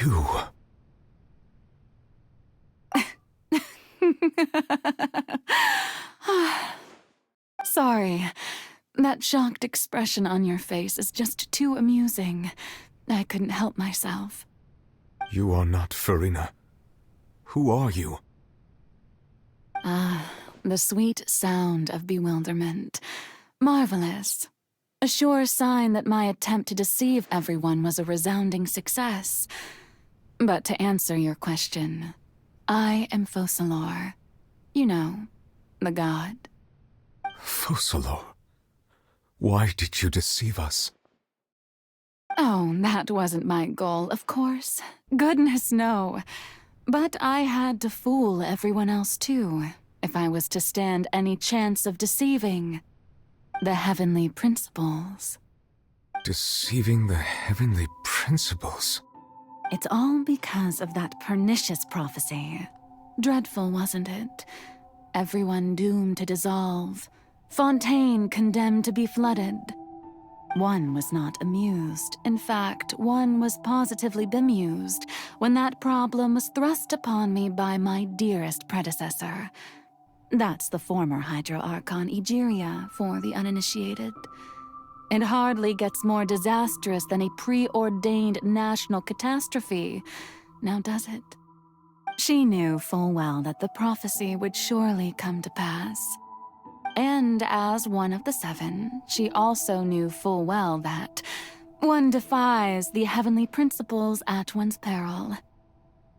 You... Sorry. That shocked expression on your face is just too amusing. I couldn't help myself. You are not Farina. Who are you? The sweet sound of bewilderment. Marvelous. A sure sign that my attempt to deceive everyone was a resounding success. But to answer your question, I am Focalor. You know, the god. Focalor? Why did you deceive us? Oh, that wasn't my goal, of course. Goodness, no. But I had to fool everyone else too, if I was to stand any chance of deceiving the heavenly principles. Deceiving the heavenly principles? It's all because of that pernicious prophecy. Dreadful, wasn't it? Everyone doomed to dissolve. Fontaine condemned to be flooded. One was not amused. In fact, one was positively bemused when that problem was thrust upon me by my dearest predecessor. That's the former Hydro Archon Egeria, for the uninitiated. It hardly gets more disastrous than a preordained national catastrophe, now does it? She knew full well that the prophecy would surely come to pass. And as one of the seven, she also knew full well that one defies the heavenly principles at one's peril.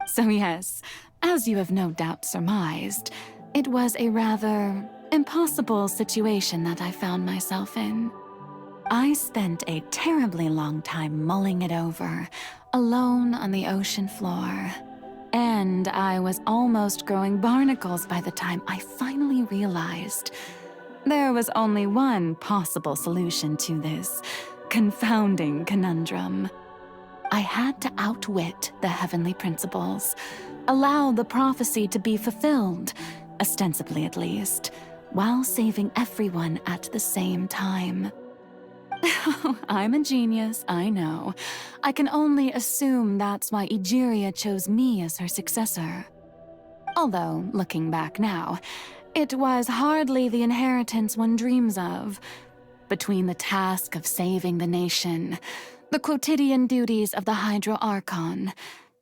So yes, as you have no doubt surmised, it was a rather impossible situation that I found myself in. I spent a terribly long time mulling it over, alone on the ocean floor. And I was almost growing barnacles by the time I finally realized there was only one possible solution to this confounding conundrum. I had to outwit the heavenly principles, allow the prophecy to be fulfilled, ostensibly at least, while saving everyone at the same time. I'm a genius, I know. I can only assume that's why Egeria chose me as her successor. Although, looking back now, it was hardly the inheritance one dreams of. Between the task of saving the nation, the quotidian duties of the Hydro Archon,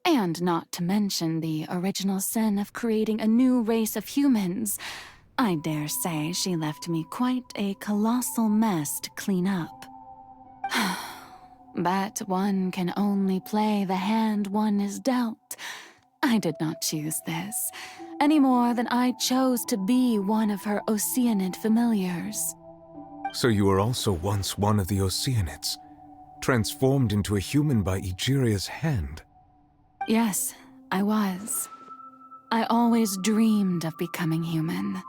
and not to mention the original sin of creating a new race of humans, I dare say she left me quite a colossal mess to clean up. But one can only play the hand one is dealt. I did not choose this, any more than I chose to be one of her Oceanid familiars. So you were also once one of the Oceanids, transformed into a human by Egeria's hand? Yes, I was. I always dreamed of becoming human.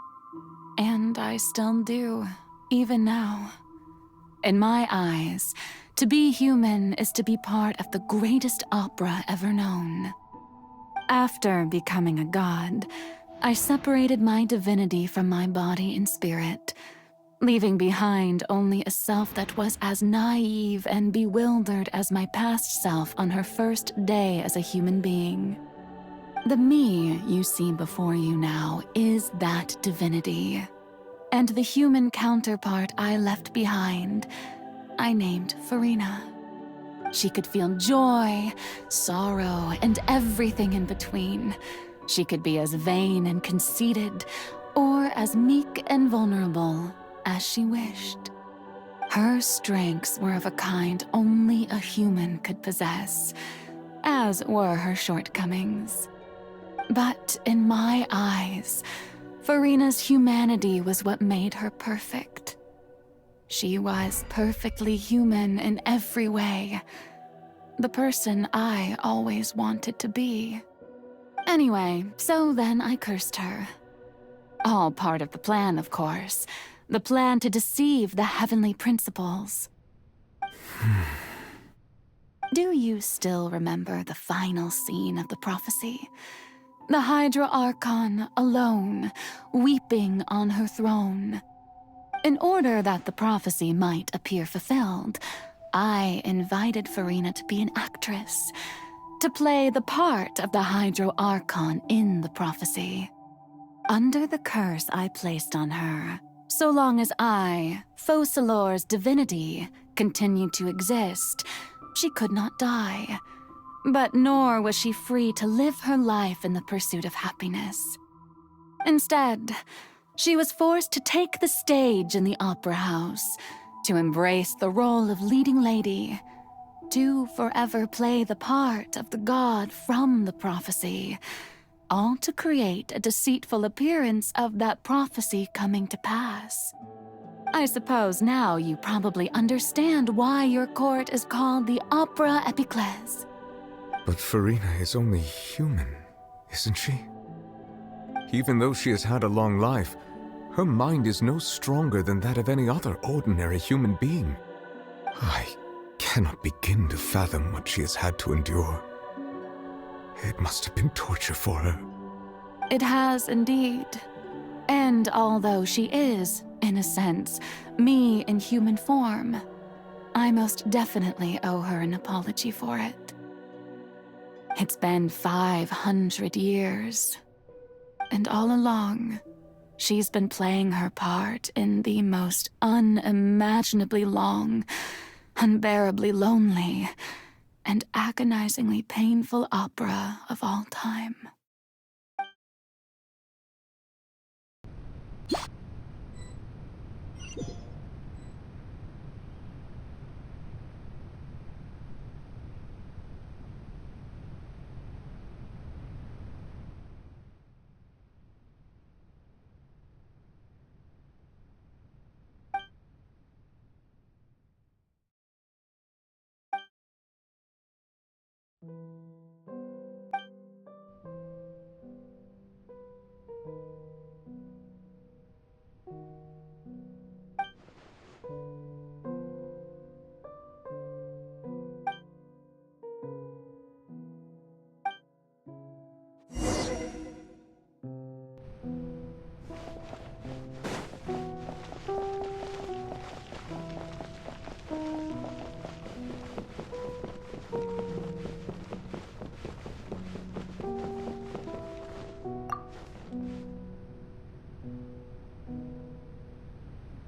And I still do, even now. In my eyes, to be human is to be part of the greatest opera ever known. After becoming a god, I separated my divinity from my body and spirit, leaving behind only a self that was as naive and bewildered as my past self on her first day as a human being. The me you see before you now is that divinity. And the human counterpart I left behind, I named Farina. She could feel joy, sorrow, and everything in between. She could be as vain and conceited, or as meek and vulnerable as she wished. Her strengths were of a kind only a human could possess, as were her shortcomings. But in my eyes, Farina's humanity was what made her perfect. She was perfectly human in every way. the person I always wanted to be. Anyway, so then I cursed her. All part of the plan, of course. The plan to deceive the heavenly principles. Do you still remember the final scene of the prophecy? The Hydra Archon alone, weeping on her throne. In order that the prophecy might appear fulfilled, I invited Farina to be an actress, to play the part of the Hydra Archon in the prophecy. Under the curse I placed on her, so long as I, Focalor's divinity, continued to exist, she could not die. But nor was she free to live her life in the pursuit of happiness. Instead, she was forced to take the stage in the opera house, to embrace the role of leading lady, to forever play the part of the god from the prophecy, all to create a deceitful appearance of that prophecy coming to pass. I suppose now you probably understand why your court is called the Opera Epiclese. But Farina is only human, isn't she? Even though she has had a long life, her mind is no stronger than that of any other ordinary human being. I cannot begin to fathom what she has had to endure. It must have been torture for her. It has indeed. And although she is, in a sense, me in human form, I most definitely owe her an apology for it. It's been 500 years, and all along, she's been playing her part in the most unimaginably long, unbearably lonely, and agonizingly painful opera of all time.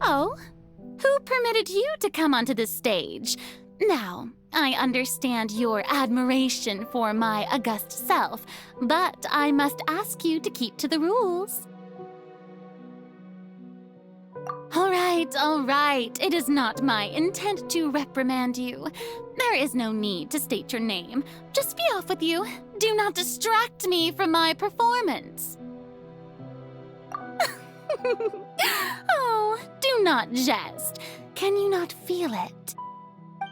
Oh? Who permitted you to come onto the stage? Now, I understand your admiration for my august self, but I must ask you to keep to the rules. All right. It is not my intent to reprimand you. There is no need to state your name. Just be off with you. Do not distract me from my performance. Oh, do not jest. Can you not feel it?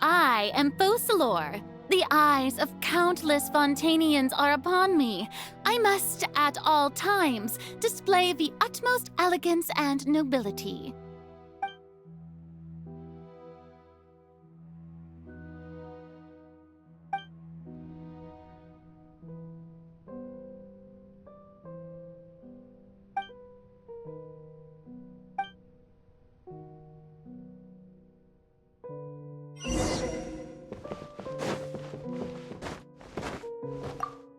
I am Focalor. The eyes of countless Fontanians are upon me. I must, at all times, display the utmost elegance and nobility.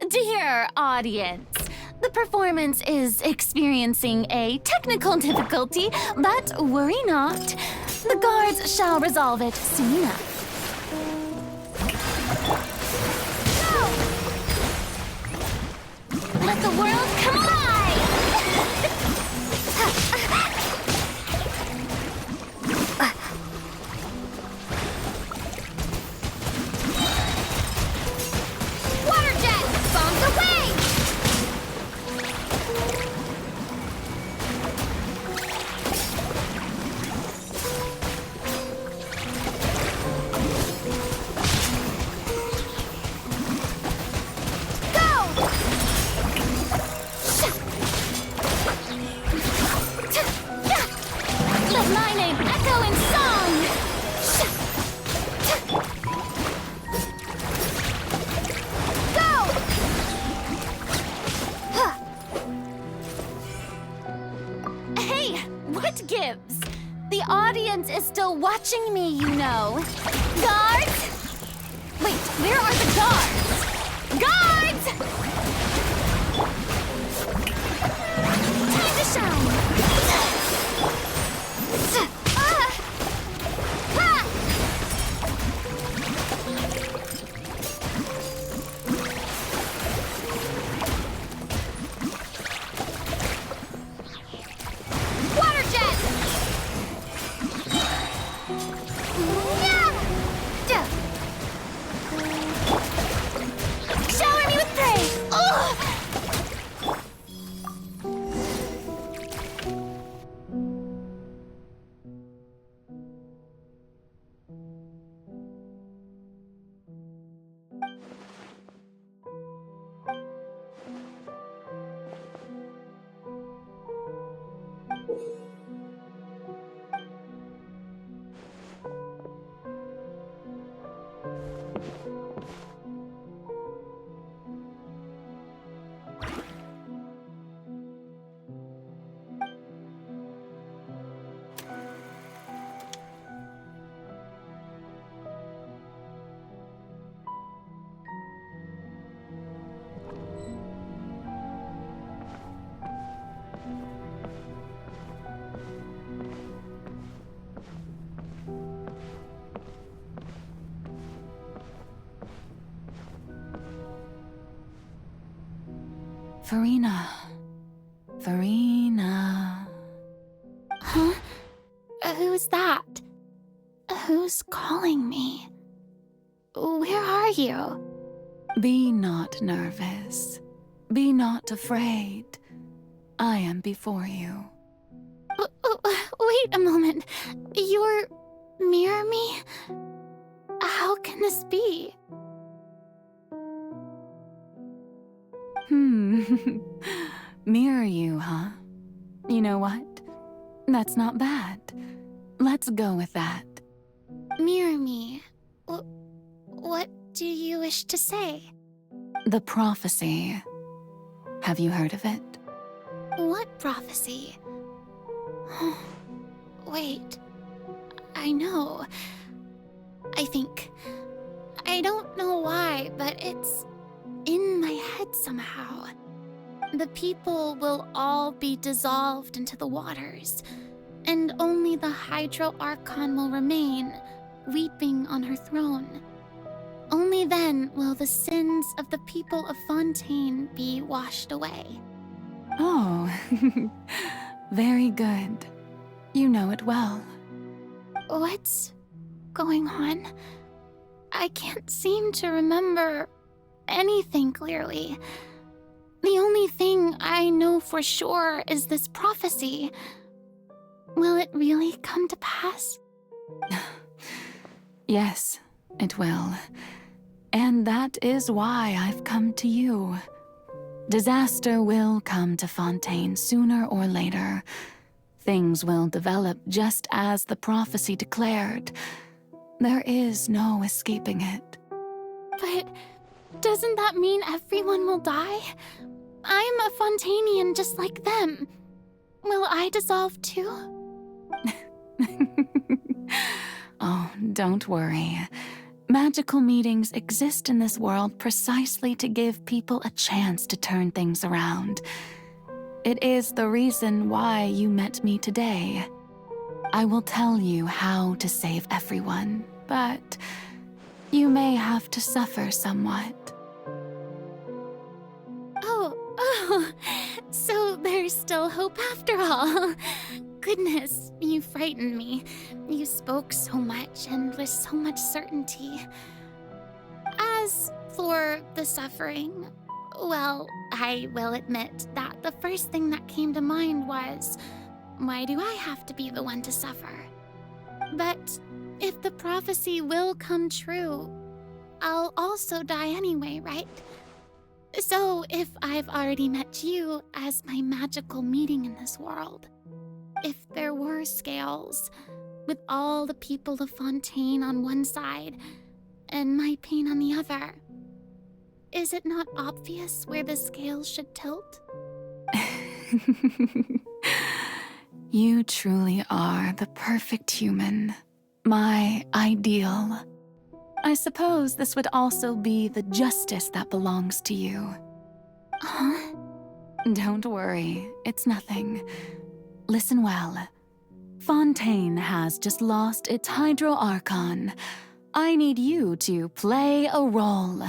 Dear audience, the performance is experiencing a technical difficulty, but worry not. The guards shall resolve it soon enough. Go! Let the world come alive! audience is still watching me, you know. Guards! Wait, where are the guards? Guards! Time to shine! Water jet! Shower me with praise! Farina. Farina. Huh? Who's that? Who's calling me? Where are you? Be not nervous. Be not afraid. I am before you. Wait a moment. You're near me? How can this be? Mirror you, huh? You know what? That's not bad. Let's go with that. Mirror me? What do you wish to say? The prophecy. Have you heard of it? What prophecy? Wait. I know. I think. I don't know why, but it's in my head somehow. The people will all be dissolved into the waters, and only the Hydro Archon will remain, weeping on her throne. Only then will the sins of the people of Fontaine be washed away. Oh, very good. You know it well. What's going on? I can't seem to remember anything clearly. The only thing I know for sure is this prophecy. Will it really come to pass? Yes, it will. And that is why I've come to you. Disaster will come to Fontaine sooner or later. Things will develop just as the prophecy declared. There is no escaping it. But doesn't that mean everyone will die? I'm a Fontainian just like them. Will I dissolve too? Oh, don't worry. Magical meetings exist in this world precisely to give people a chance to turn things around. It is the reason why you met me today. I will tell you how to save everyone, but you may have to suffer somewhat. Oh, so there's still hope after all. Goodness, you frightened me. You spoke so much and with so much certainty. As for the suffering, well, I will admit that the first thing that came to mind was, why do I have to be the one to suffer? But if the prophecy will come true, I'll also die anyway, right? So if I've already met you as my magical meeting in this world, if there were scales, with all the people of Fontaine on one side and my pain on the other, is it not obvious where the scales should tilt? You truly are the perfect human, my ideal. I suppose this would also be the justice that belongs to you. Huh? Don't worry, it's nothing. Listen well. Fontaine has just lost its Hydro Archon. I need you to play a role,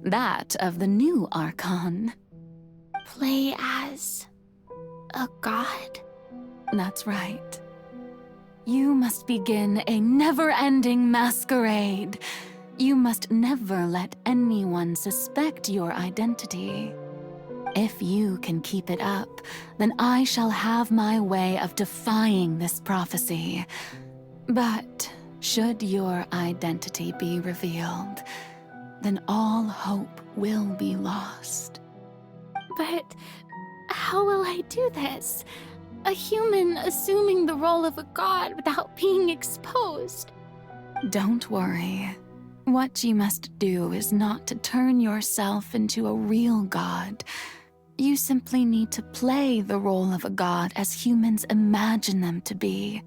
that of the new Archon. Play as a god? That's right. You must begin a never-ending masquerade. You must never let anyone suspect your identity. If you can keep it up, then I shall have my way of defying this prophecy. But should your identity be revealed, then all hope will be lost. But how will I do this? A human assuming the role of a god without being exposed. Don't worry. What you must do is not to turn yourself into a real god. You simply need to play the role of a god as humans imagine them to be.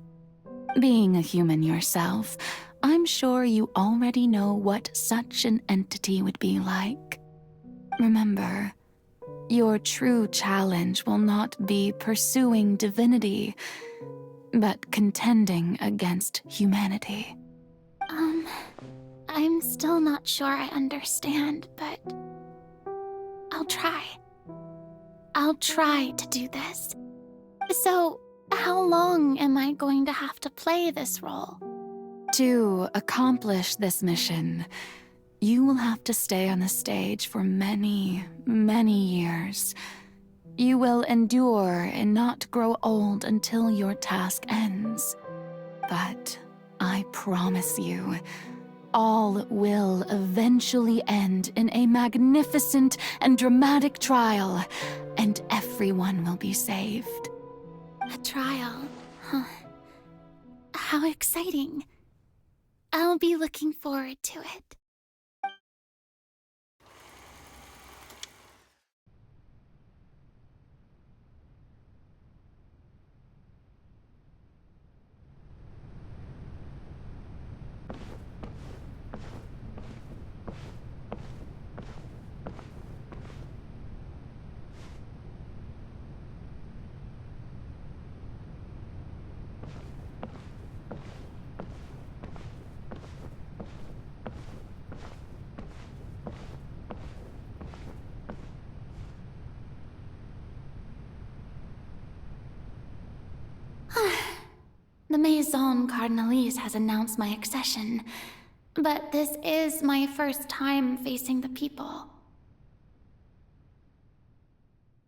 Being a human yourself, I'm sure you already know what such an entity would be like. Remember, your true challenge will not be pursuing divinity, but contending against humanity. I'm still not sure I understand, but I'll try. I'll try to do this. So, how long am I going to have to play this role? To accomplish this mission, you will have to stay on the stage for many, many years. You will endure and not grow old until your task ends. But I promise you, all will eventually end in a magnificent and dramatic trial, and everyone will be saved. A trial, huh? How exciting. I'll be looking forward to it. The Maison Cardinalise has announced my accession, but this is my first time facing the people.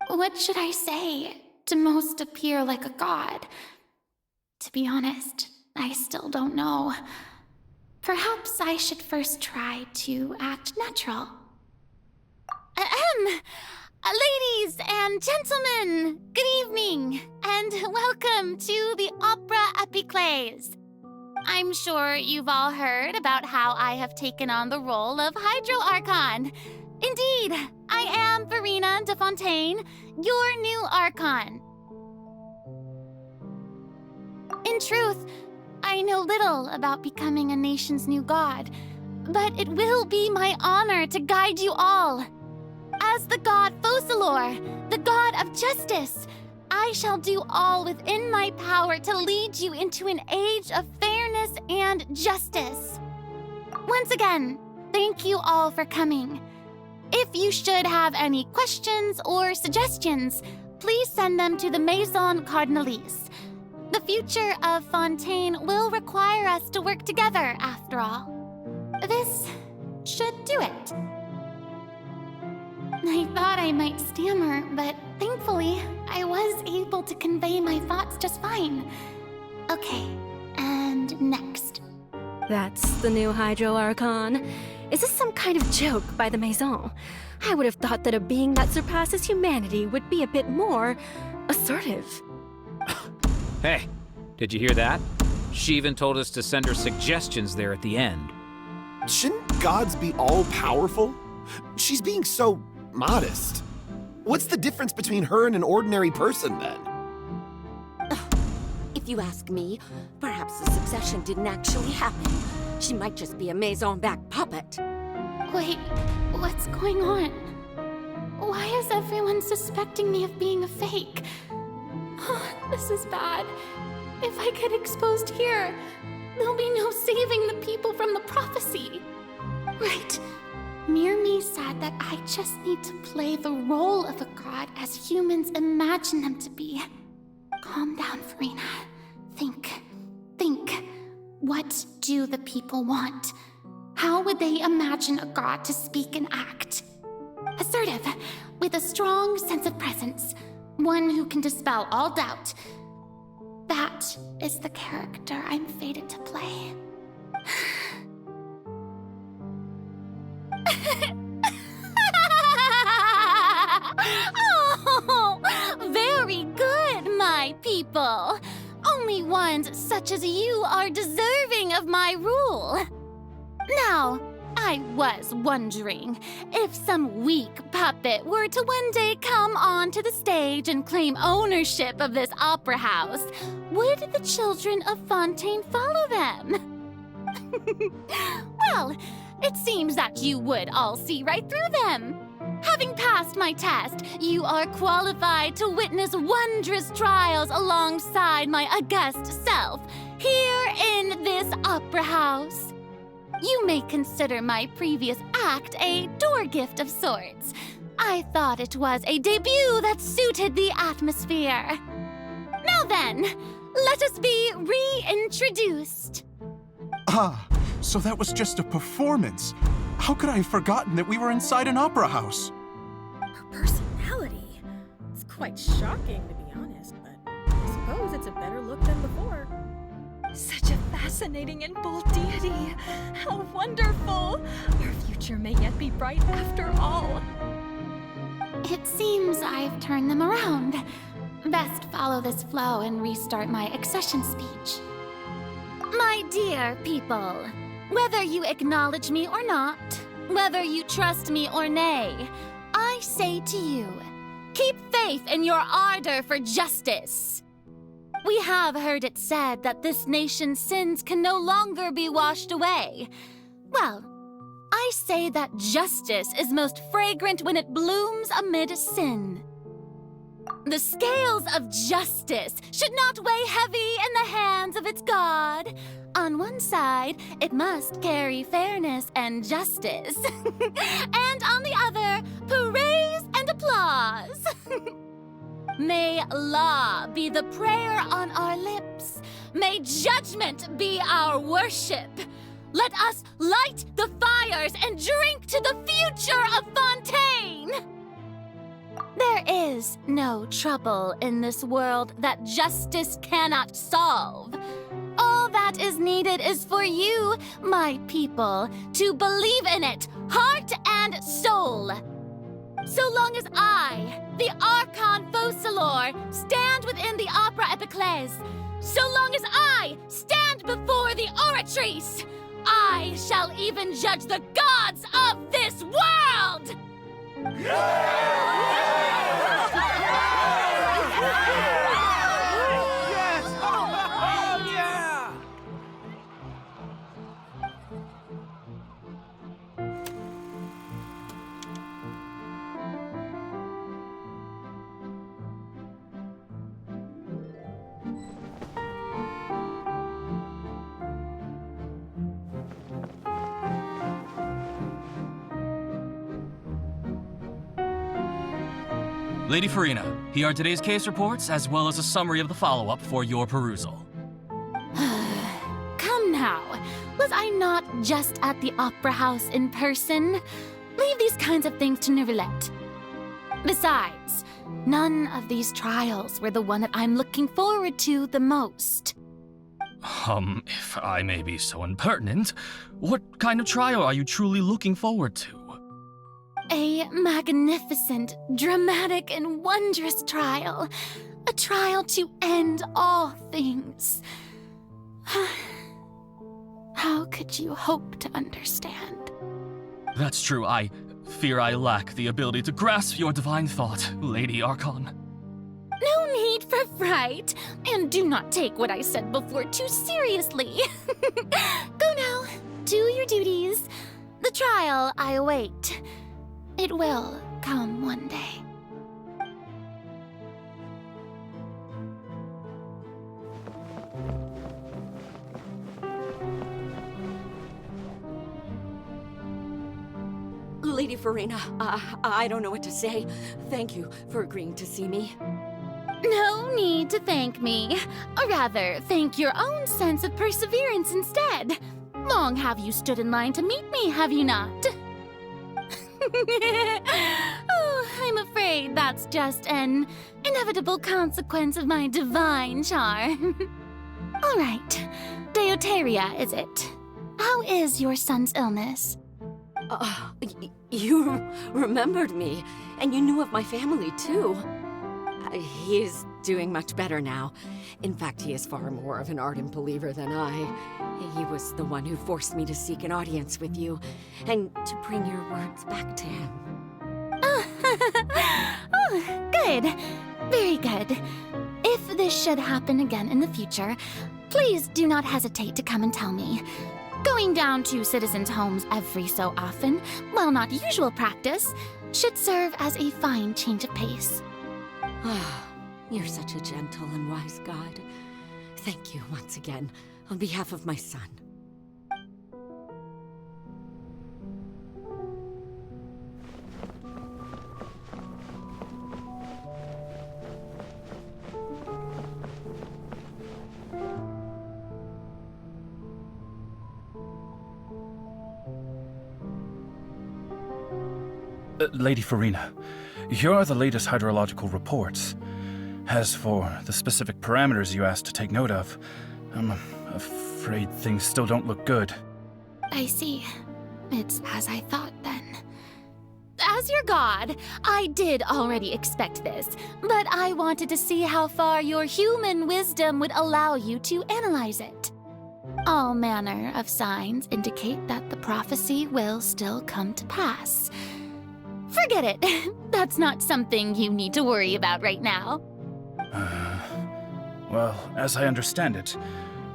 What should I say to most appear like a god? To be honest, I still don't know. Perhaps I should first try to act natural. Ladies and gentlemen, good evening, and welcome to the Opera Epiclese. I'm sure you've all heard about how I have taken on the role of Hydro Archon. Indeed, I am Verena de Fontaine, your new Archon. In truth, I know little about becoming a nation's new god, but it will be my honor to guide you all. As the god Focalor, the god of justice, I shall do all within my power to lead you into an age of fairness and justice. Once again, thank you all for coming. If you should have any questions or suggestions, please send them to the Maison Cardinalise. The future of Fontaine will require us to work together, after all. This should do it. I thought I might stammer, but thankfully, I was able to convey my thoughts just fine. Okay, and next. That's the new Hydro Archon. Is this some kind of joke by the Maison? I would have thought that a being that surpasses humanity would be a bit more assertive. Hey, did you hear that? She even told us to send her suggestions there at the end. Shouldn't gods be all-powerful? She's being so modest. What's the difference between her and an ordinary person, then? if you ask me. Perhaps the succession didn't actually happen. She might just be a Maison back puppet. Wait, what's going on? Why is everyone suspecting me of being a fake? Oh, this is bad. If I get exposed here, there'll be no saving the people from the prophecy. Right. Mirmi said that I just need to play the role of a god as humans imagine them to be. Calm down, Farina. Think. What do the people want? How would they imagine a god to speak and act? Assertive, with a strong sense of presence. One who can dispel all doubt. That is the character I'm fated to play. Oh, very good, my people. Only ones such as you are deserving of my rule. Now, I was wondering if some weak puppet were to one day come onto the stage and claim ownership of this opera house, would the children of Fontaine follow them? Well, it seems that you would all see right through them. Having passed my test, you are qualified to witness wondrous trials alongside my august self, here in this opera house. You may consider my previous act a door gift of sorts. I thought it was a debut that suited the atmosphere. Now then, let us be reintroduced. Ah, so that was just a performance. How could I have forgotten that we were inside an opera house? Her personality. It's quite shocking, to be honest, but I suppose it's a better look than before. Such a fascinating and bold deity. How wonderful! Our future may yet be bright after all. It seems I've turned them around. Best follow this flow and restart my accession speech. My dear people, whether you acknowledge me or not, whether you trust me or nay, I say to you, keep faith in your ardor for justice. We have heard it said that this nation's sins can no longer be washed away. Well, I say that justice is most fragrant when it blooms amid sin. The scales of justice should not weigh heavy in the hands of its God. On one side, it must carry fairness and justice. And on the other, praise and applause. May law be the prayer on our lips. May judgment be our worship. Let us light the fires and drink to the future of Fontaine. There is no trouble in this world that justice cannot solve. All that is needed is for you, my people, to believe in it, heart and soul. So long as I, the Archon Faucillor, stand within the Opera Epiclese, so long as I stand before the Oratrice, I shall even judge the gods of this world! Lady Farina, here are today's case reports, as well as a summary of the follow-up for your perusal. Come now, was I not just at the Opera House in person? Leave these kinds of things to Neuvillette. Besides, none of these trials were the one that I'm looking forward to the most. If I may be so impertinent, what kind of trial are you truly looking forward to? A magnificent, dramatic, and wondrous trial. A trial to end all things. How could you hope to understand? That's true. I fear I lack the ability to grasp your divine thought, Lady Archon. No need for right? And do not take what I said before too seriously. Go now. Do your duties. The trial I await. It will come one day. Lady Farina, I don't know what to say. Thank you for agreeing to see me. No need to thank me. Or rather, thank your own sense of perseverance instead. Long have you stood in line to meet me, have you not? Oh, I'm afraid that's just an inevitable consequence of my divine charm. All right. Deuteria, is it? How is your son's illness? You remembered me, and you knew of my family, too. He is doing much better now. In fact, he is far more of an ardent believer than I. He was the one who forced me to seek an audience with you, and to bring your words back to him. Oh, good. Very good. If this should happen again in the future, please do not hesitate to come and tell me. Going down to citizens' homes every so often, while not usual practice, should serve as a fine change of pace. You're such a gentle and wise God. Thank you once again, on behalf of my son. Lady Farina, here are the latest hydrological reports. As for the specific parameters you asked to take note of, I'm afraid things still don't look good. I see. It's as I thought then. As your god, I did already expect this, but I wanted to see how far your human wisdom would allow you to analyze it. All manner of signs indicate that the prophecy will still come to pass. Forget it. That's not something you need to worry about right now. Well, as I understand it,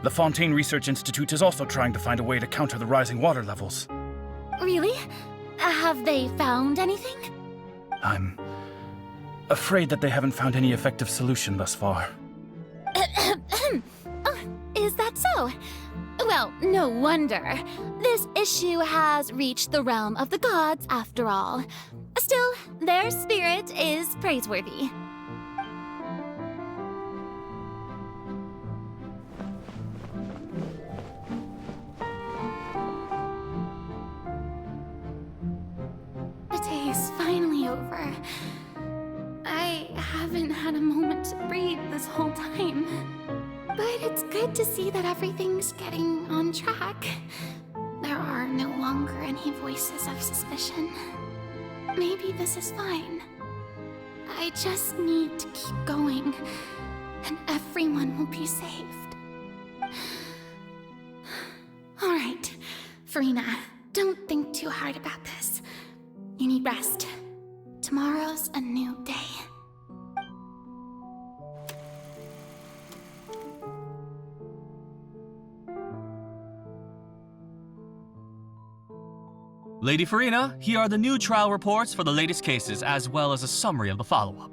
the Fontaine Research Institute is also trying to find a way to counter the rising water levels. Really? Have they found anything? I'm afraid that they haven't found any effective solution thus far. Is that so? Well, no wonder. This issue has reached the realm of the gods, after all. Still, their spirit is praiseworthy. The day is finally over. I haven't had a moment to breathe this whole time. But it's good to see that everything's getting on track. There are no longer any voices of suspicion. Maybe this is fine. I just need to keep going, and everyone will be saved. All right, Farina, don't think too hard about this. You need rest. Tomorrow's a new day. Lady Farina, here are the new trial reports for the latest cases, as well as a summary of the follow-up.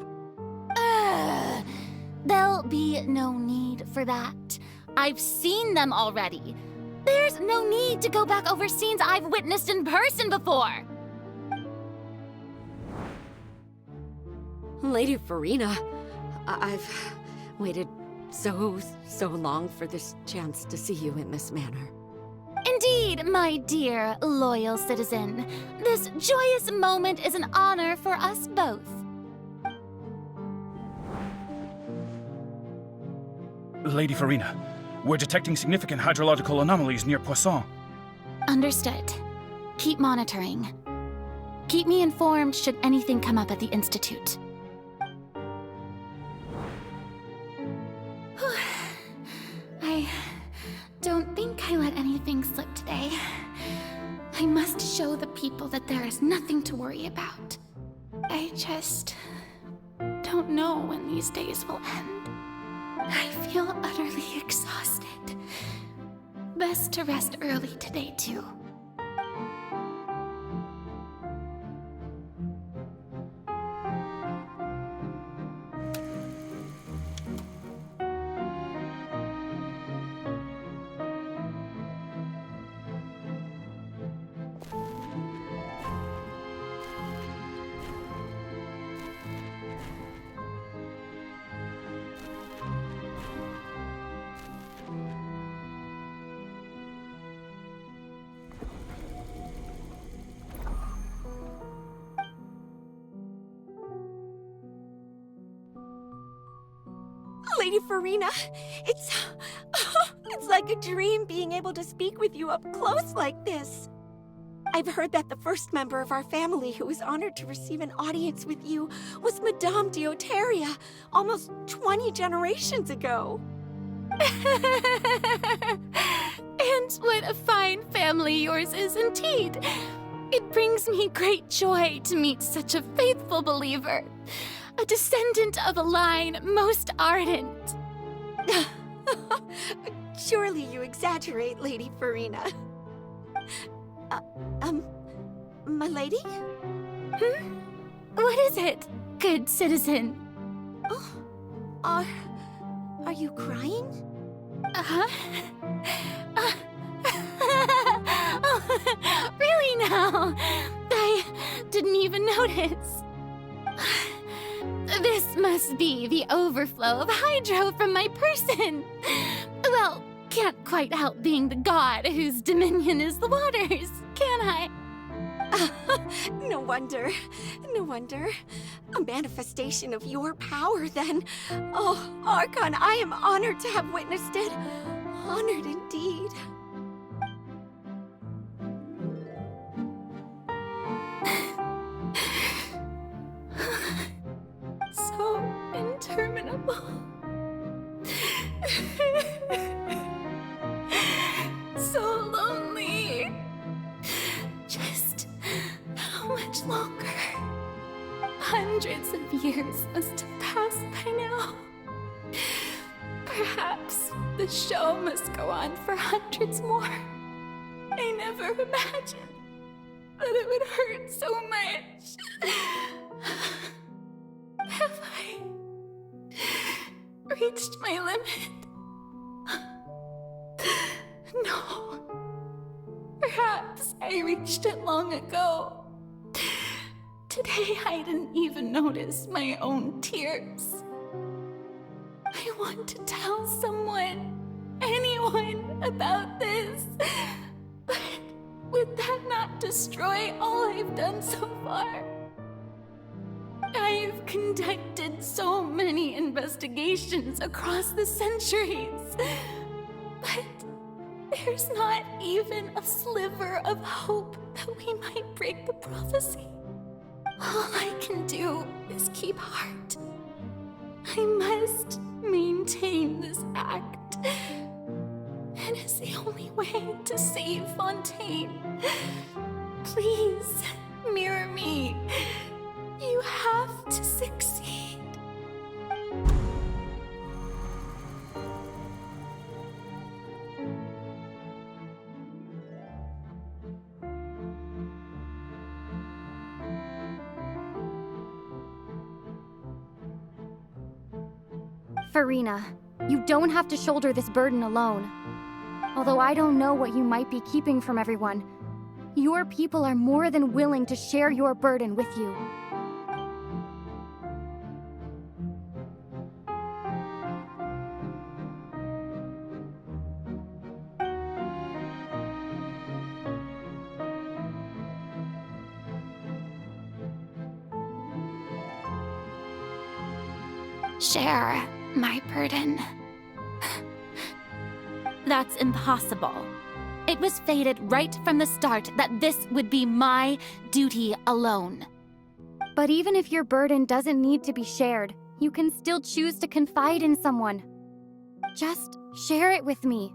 There'll be no need for that. I've seen them already. There's no need to go back over scenes I've witnessed in person before. Lady Farina, I've waited so long for this chance to see you in this manner. Indeed, my dear, loyal citizen. This joyous moment is an honor for us both. Lady Farina, we're detecting significant hydrological anomalies near Poisson. Understood. Keep monitoring. Keep me informed should anything come up at the Institute. I don't think I let anything slip today. I must show the people that there is nothing to worry about. I just don't know when these days will end. I feel utterly exhausted. Best to rest early today, too. Lady Farina, it's like a dream being able to speak with you up close like this. I've heard that the first member of our family who was honored to receive an audience with you was Madame Deoteria, almost 20 generations ago. And what a fine family yours is indeed. It brings me great joy to meet such a faithful believer. A descendant of a line most ardent. Surely you exaggerate, Lady Farina. My lady? What is it, good citizen? Oh, are you crying? Oh, really now? I didn't even notice. This must be the overflow of hydro from my person. Well, can't quite help being the god whose dominion is the waters, can I? No wonder. No wonder. A manifestation of your power, then. Oh, Archon, I am honored to have witnessed it. Honored indeed. So interminable. So lonely. Just how much longer? Hundreds of years must have passed by now. Perhaps the show must go on for hundreds more. I never imagined that it would hurt so much. Have I reached my limit? No. Perhaps I reached it long ago. Today I didn't even notice my own tears. I want to tell someone, anyone, about this. But would that not destroy all I've done so far? I've conducted so many investigations across the centuries, but there's not even a sliver of hope that we might break the prophecy. All I can do is keep heart. I must maintain this act. It is the only way to save Fontaine. Please, mirror me. You have to succeed. Farina, you don't have to shoulder this burden alone. Although I don't know what you might be keeping from everyone, your people are more than willing to share your burden with you. Share my burden. That's impossible. It was fated right from the start that this would be my duty alone. But even if your burden doesn't need to be shared, you can still choose to confide in someone. Just share it with me.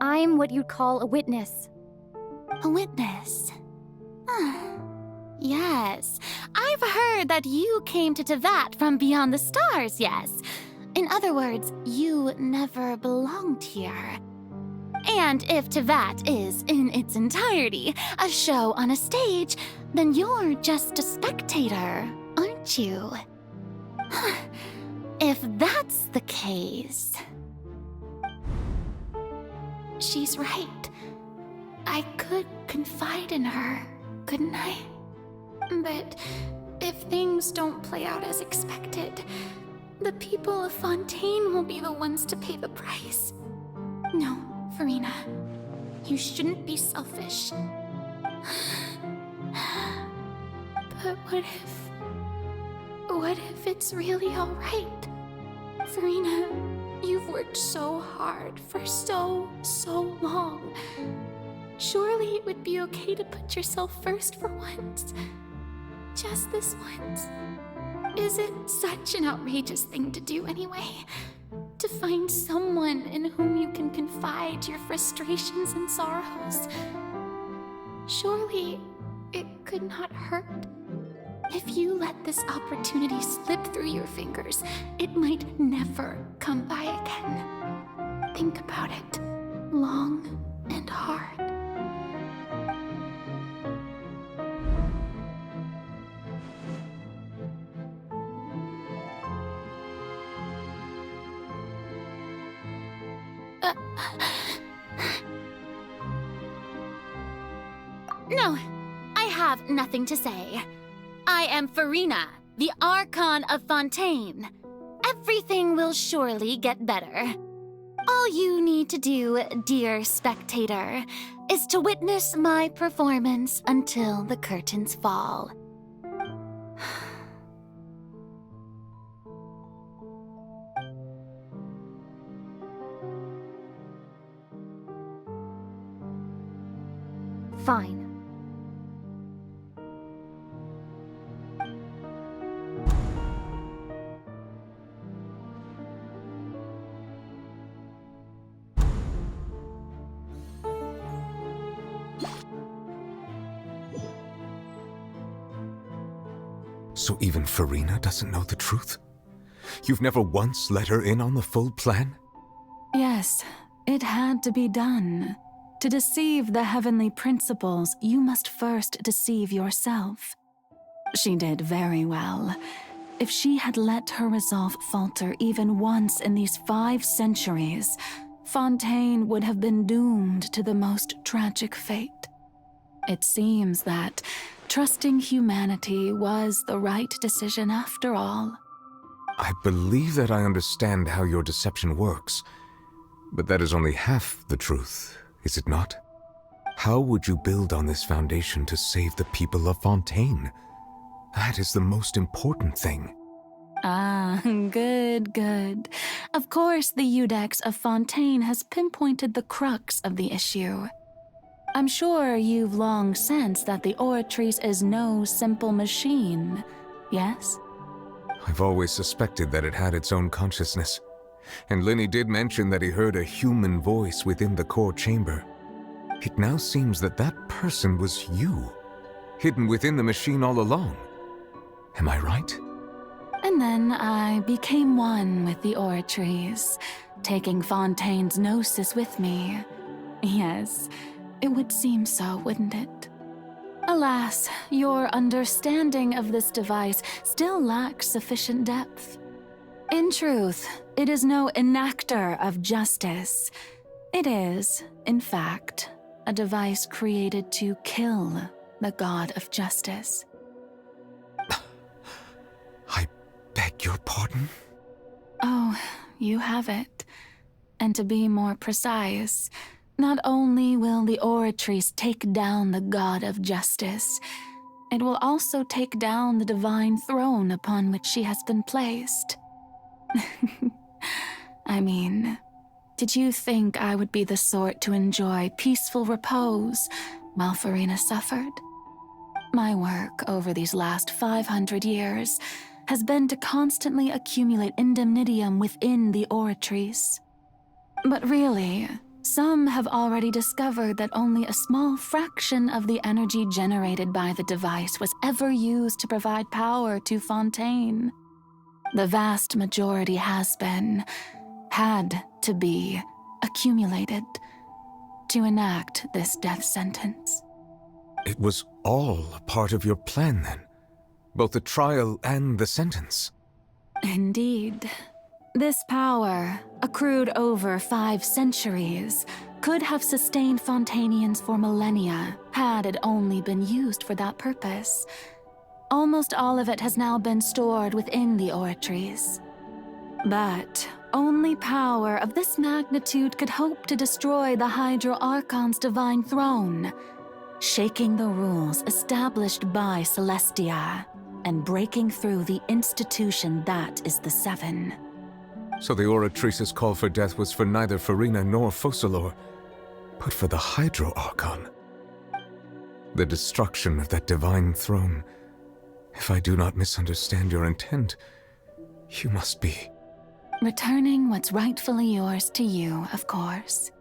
I'm what you'd call a witness. A witness? Yes, I've heard that you came to Tevat from beyond the stars, yes. In other words, you never belonged here. And if Tevat is, in its entirety, a show on a stage, then you're just a spectator, aren't you? If that's the case... She's right. I could confide in her, couldn't I? But if things don't play out as expected, the people of Fontaine will be the ones to pay the price. No, Farina, you shouldn't be selfish. But what if it's really all right? Farina, you've worked so hard for so long. Surely it would be okay to put yourself first for once. Just this once. Is it such an outrageous thing to do anyway? To find someone in whom you can confide your frustrations and sorrows? Surely it could not hurt. If you let this opportunity slip through your fingers, it might never come by again. Think about it long and hard. No, I have nothing to say. I am Farina, the Archon of Fontaine. Everything will surely get better. All you need to do, dear spectator, is to witness my performance until the curtains fall. Fine. So even Farina doesn't know the truth? You've never once let her in on the full plan? Yes, it had to be done. To deceive the heavenly principles, you must first deceive yourself. She did very well. If she had let her resolve falter even once in these 5 centuries, Fontaine would have been doomed to the most tragic fate. It seems that trusting humanity was the right decision after all. I believe that I understand how your deception works, but that is only half the truth, is it not? How would you build on this foundation to save the people of Fontaine? That is the most important thing. Ah, good. Of course, the Iudex of Fontaine has pinpointed the crux of the issue. I'm sure you've long sensed that the Oratrice is no simple machine, yes? I've always suspected that it had its own consciousness. And Linny did mention that he heard a human voice within the core chamber. It now seems that that person was you, hidden within the machine all along. Am I right? And then I became one with the Oratrice, taking Fontaine's gnosis with me. Yes, it would seem so, wouldn't it? Alas, your understanding of this device still lacks sufficient depth. In truth, it is no enactor of justice. It is, in fact, a device created to kill the god of justice. I beg your pardon? Oh, you have it. And to be more precise, not only will the Oratrice take down the god of justice, it will also take down the divine throne upon which she has been placed. I mean, did you think I would be the sort to enjoy peaceful repose while Farina suffered? My work over these last 500 years has been to constantly accumulate indemnitium within the Oratrice. But really, some have already discovered that only a small fraction of the energy generated by the device was ever used to provide power to Fontaine. The vast majority had to be, accumulated to enact this death sentence. It was all a part of your plan, then? Both the trial and the sentence? Indeed. This power, accrued over 5 centuries, could have sustained Fontainians for millennia had it only been used for that purpose. Almost all of it has now been stored within the oratories. But only power of this magnitude could hope to destroy the Hydro Archon's divine throne, shaking the rules established by Celestia and breaking through the institution that is the Seven. So the Oratrice's call for death was for neither Farina nor Focalor, but for the Hydro Archon. The destruction of that divine throne. If I do not misunderstand your intent, you must be... Returning what's rightfully yours to you, of course.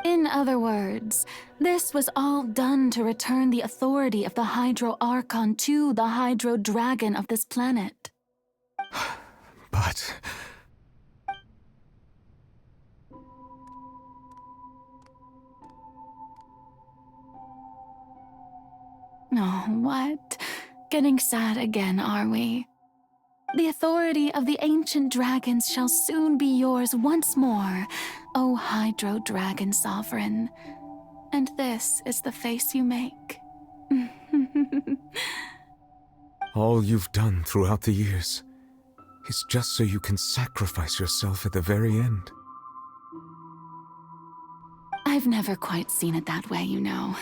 In other words, this was all done to return the authority of the Hydro Archon to the Hydro Dragon of this planet. But... Oh, what? Getting sad again, are we? The authority of the ancient dragons shall soon be yours once more, O Hydro Dragon Sovereign. And this is the face you make. All you've done throughout the years is just so you can sacrifice yourself at the very end. I've never quite seen it that way, you know.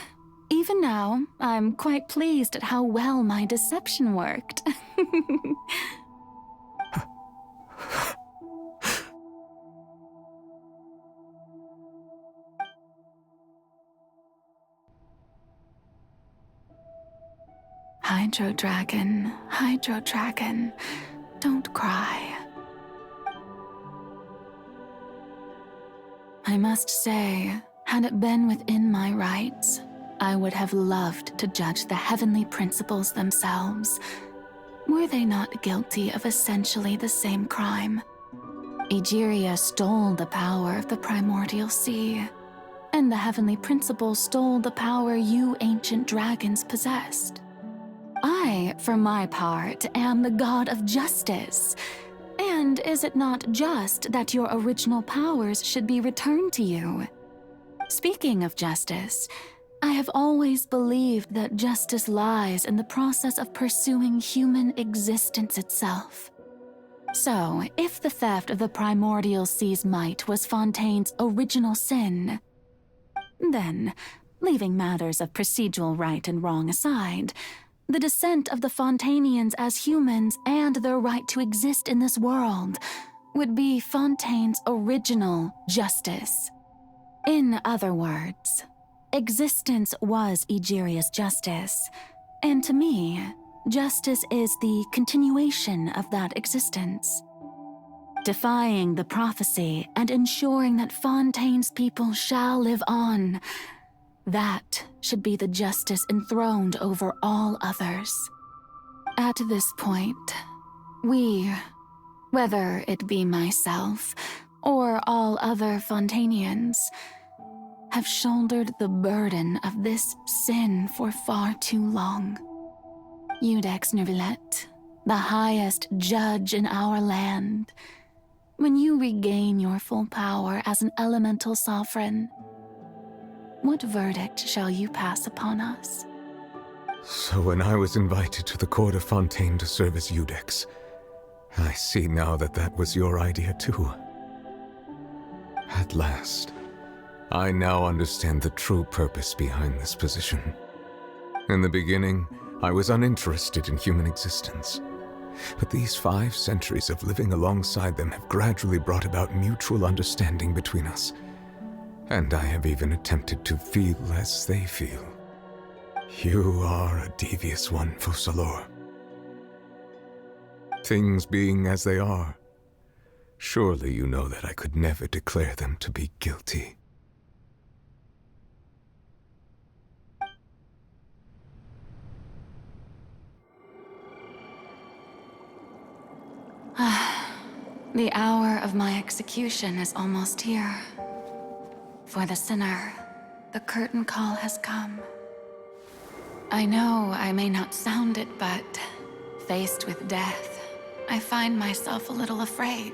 Even now, I'm quite pleased at how well my deception worked. Hydro Dragon, don't cry. I must say, had it been within my rights, I would have loved to judge the heavenly principles themselves. Were they not guilty of essentially the same crime? Egeria stole the power of the primordial sea, and the heavenly principles stole the power you ancient dragons possessed. I, for my part, am the god of justice. And is it not just that your original powers should be returned to you? Speaking of justice, I have always believed that justice lies in the process of pursuing human existence itself. So, if the theft of the primordial sea's might was Fontaine's original sin, then, leaving matters of procedural right and wrong aside, the descent of the Fontainians as humans and their right to exist in this world would be Fontaine's original justice. In other words, existence was Egeria's justice, and to me, justice is the continuation of that existence. Defying the prophecy and ensuring that Fontaine's people shall live on, that should be the justice enthroned over all others. At this point, we, whether it be myself or all other Fontainians, have shouldered the burden of this sin for far too long. Iudex Nervillet, the highest judge in our land, when you regain your full power as an elemental sovereign, what verdict shall you pass upon us? So when I was invited to the court of Fontaine to serve as Iudex, I see now that that was your idea too. At last, I now understand the true purpose behind this position. In the beginning, I was uninterested in human existence. But these 5 centuries of living alongside them have gradually brought about mutual understanding between us. And I have even attempted to feel as they feel. You are a devious one, Focalor. Things being as they are, surely you know that I could never declare them to be guilty. The hour of my execution is almost here. For the sinner, the curtain call has come. I know I may not sound it, but faced with death, I find myself a little afraid.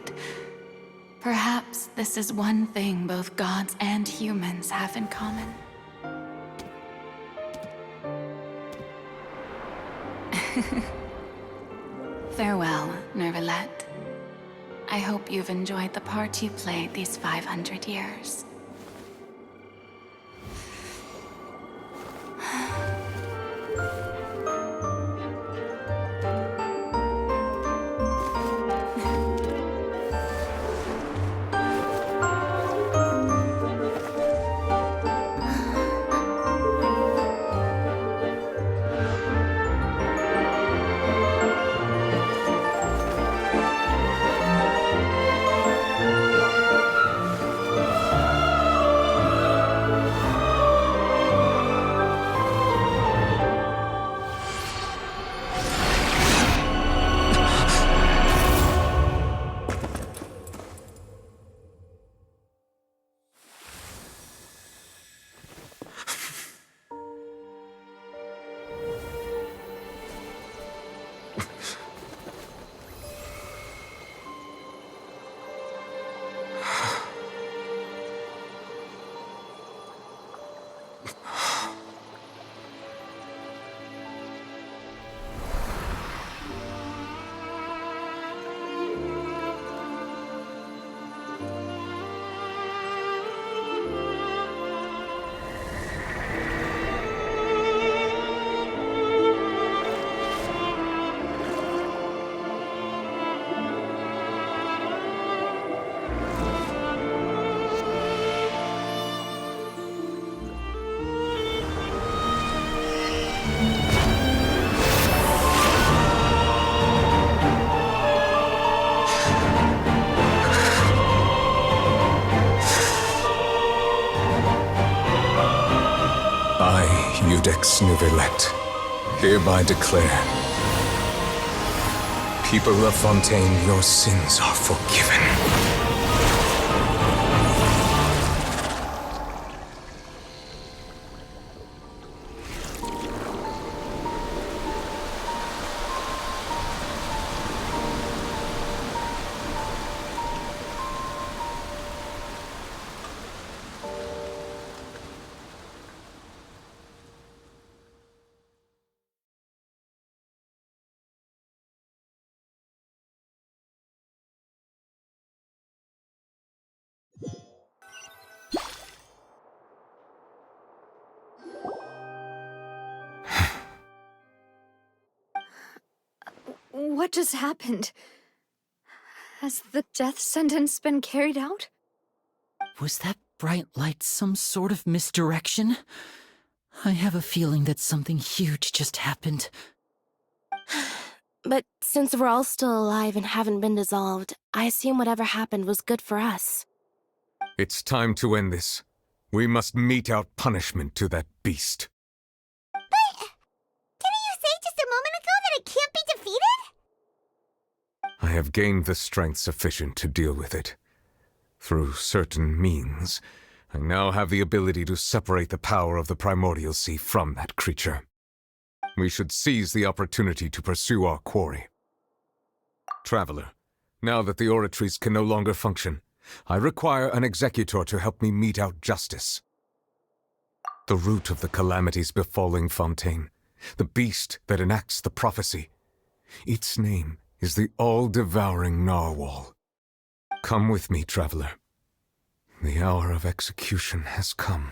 Perhaps this is one thing both gods and humans have in common. Farewell, Nervalette. I hope you've enjoyed the part you played these 500 years. Judex Nervalette, hereby declare, people of Fontaine, your sins are forgiven. What just happened? Has the death sentence been carried out? Was that bright light some sort of misdirection? I have a feeling that something huge just happened. But since we're all still alive and haven't been dissolved, I assume whatever happened was good for us. It's time to end this. We must mete out punishment to that beast. But didn't you say just a moment ago that it can't be defeated? I have gained the strength sufficient to deal with it. Through certain means, I now have the ability to separate the power of the primordial sea from that creature. We should seize the opportunity to pursue our quarry. Traveler, now that the oratories can no longer function, I require an executor to help me mete out justice. The root of the calamities befalling Fontaine, the beast that enacts the prophecy, its name is the all-devouring narwhal. Come with me, traveler. The hour of execution has come.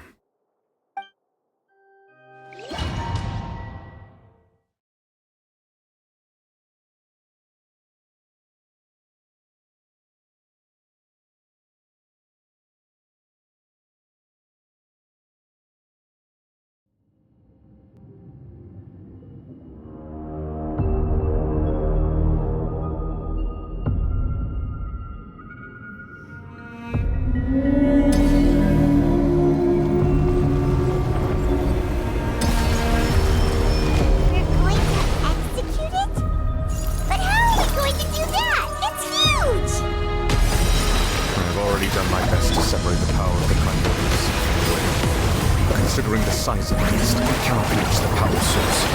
size of the beast, we cannot reach the power source.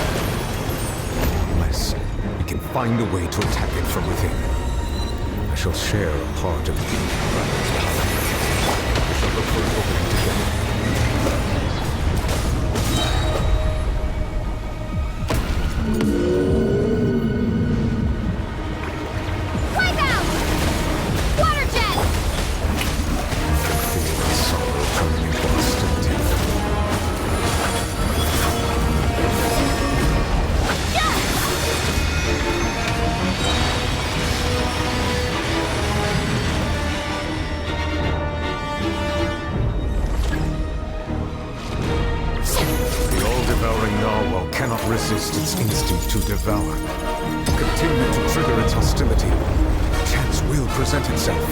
Unless we can find a way to attack it from within. I shall share a part of the dragon's power. We shall look for an opening together. Resist its instinct to devour. Continue to trigger its hostility. Chance will present itself.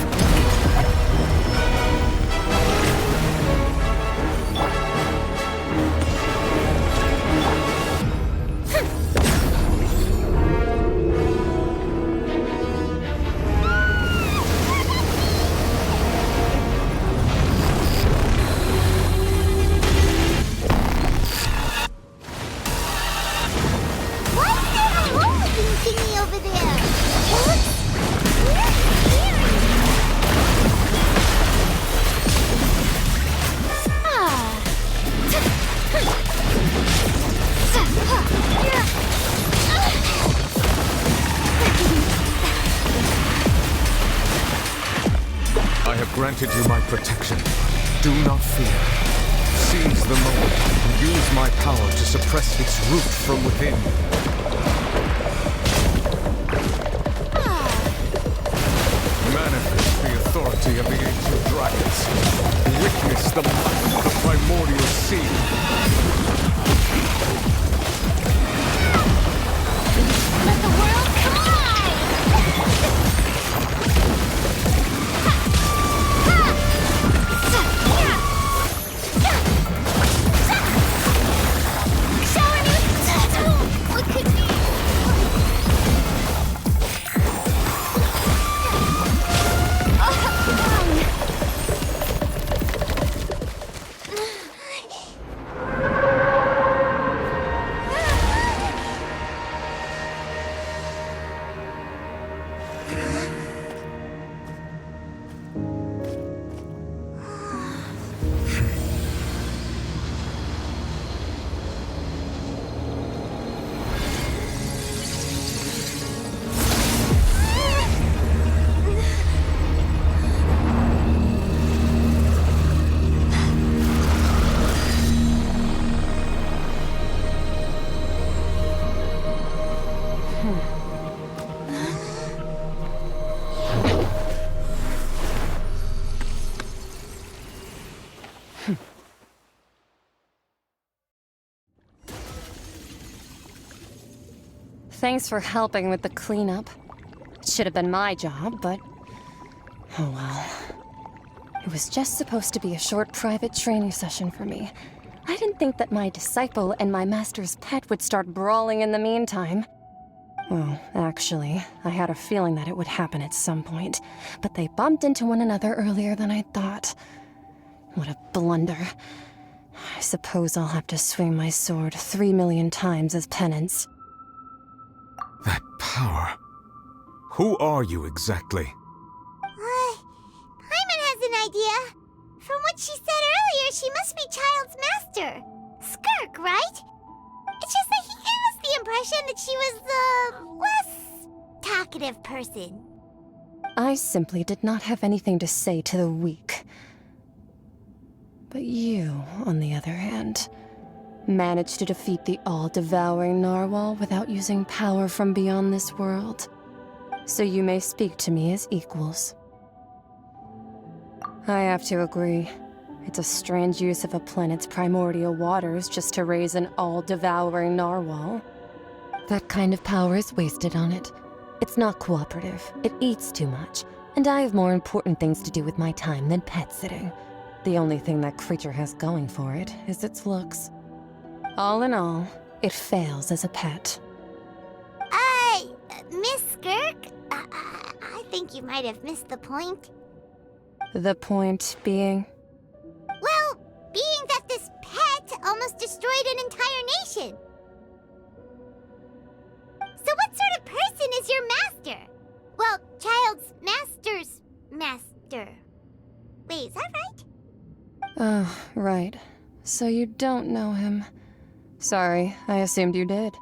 Granted you my protection. Do not fear. Seize the moment and use my power to suppress its root from within. Manifest the authority of the ancient dragons. Witness the might of the primordial sea. Let the world collide! Thanks for helping with the cleanup. It should have been my job, but... oh well. It was just supposed to be a short private training session for me. I didn't think that my disciple and my master's pet would start brawling in the meantime. Well, actually, I had a feeling that it would happen at some point, but they bumped into one another earlier than I thought. What a blunder. I suppose I'll have to swing my sword 3 million times as penance. That power. Who are you exactly? Paimon has an idea. From what she said earlier, she must be Child's master. Skirk, right? It's just that he gave us the impression that she was the less talkative person. I simply did not have anything to say to the weak. But you, on the other hand, managed to defeat the all-devouring narwhal without using power from beyond this world. So you may speak to me as equals. I have to agree. It's a strange use of a planet's primordial waters just to raise an all-devouring narwhal. That kind of power is wasted on it. It's not cooperative, it eats too much, and I have more important things to do with my time than pet sitting. The only thing that creature has going for it is its looks. All in all, it fails as a pet. Miss Skirk? I think you might have missed the point. The point being? Well, being that this pet almost almost destroyed an entire nation. So what sort of person is your master? Well, child's master's master. Wait, is that right? Oh, right. So you don't know him. Sorry, I assumed you did.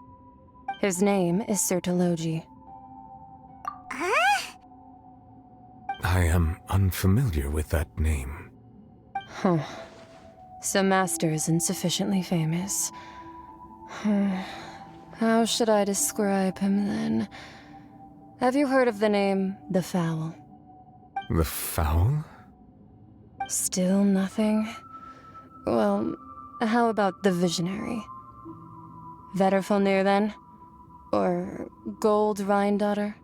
His name is Sir Tologi. Huh? I am unfamiliar with that name. Huh. So Master isn't sufficiently famous. How should I describe him then? Have you heard of the name The Fowl? The Fowl? Still nothing? Well, how about the Visionary? Vetterfulnir then? Or Gold Rhindaughter?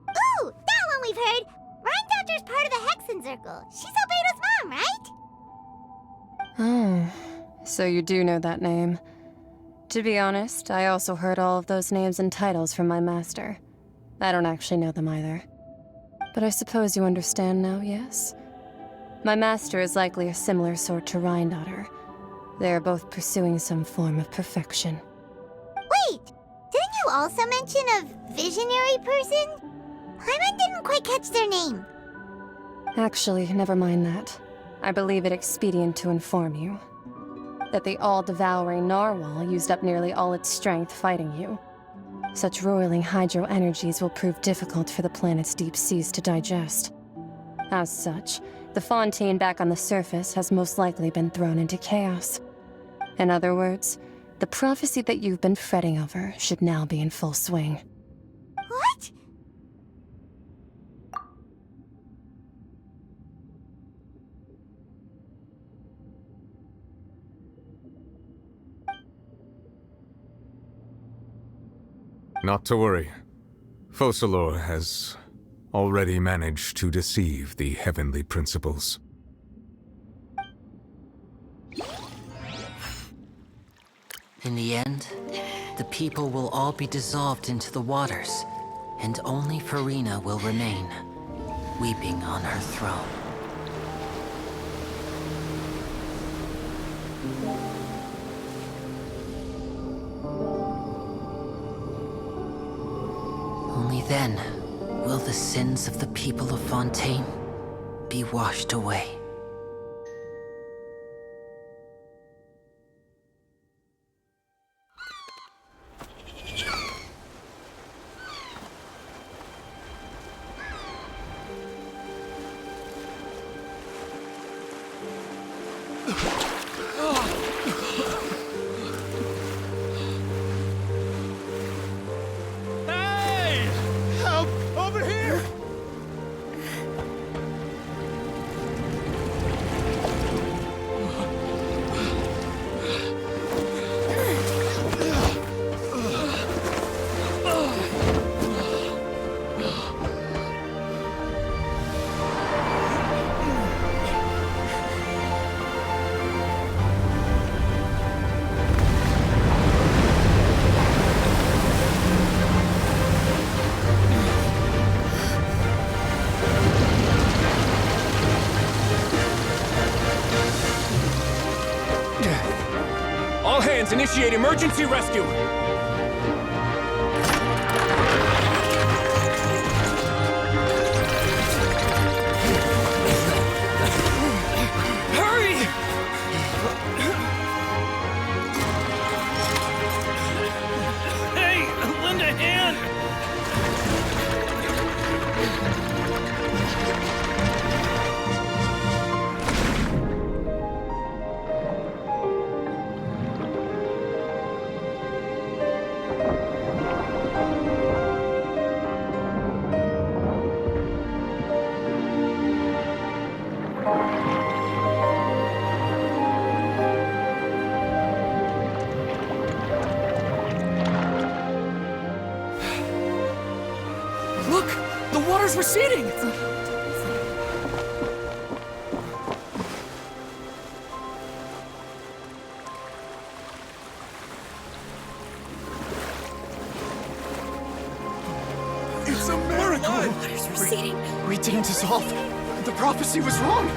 Ooh, that one we've heard! Rhindaughter's part of the Hexen Circle. She's Albedo's mom, right? Oh, so you do know that name. To be honest, I also heard all of those names and titles from my master. I don't actually know them either. But I suppose you understand now, yes? My master is likely a similar sort to Rhindaughter. They are both pursuing some form of perfection. Wait! Didn't you also mention a visionary person? Paimon didn't quite catch their name. Actually, never mind that. I believe it expedient to inform you that the all-devouring narwhal used up nearly all its strength fighting you. Such roiling hydro energies will prove difficult for the planet's deep seas to digest. As such, the Fontaine back on the surface has most likely been thrown into chaos. In other words, the prophecy that you've been fretting over should now be in full swing. What? Not to worry. Focalor has already managed to deceive the heavenly principles. In the end, the people will all be dissolved into the waters, and only Farina will remain, weeping on her throne. Only then will the sins of the people of Fontaine be washed away. All hands, initiate emergency rescue! Hurry! Hey, lend a hand! Look! The water's receding! It's a miracle! Water's receding. We didn't dissolve. The prophecy was wrong. The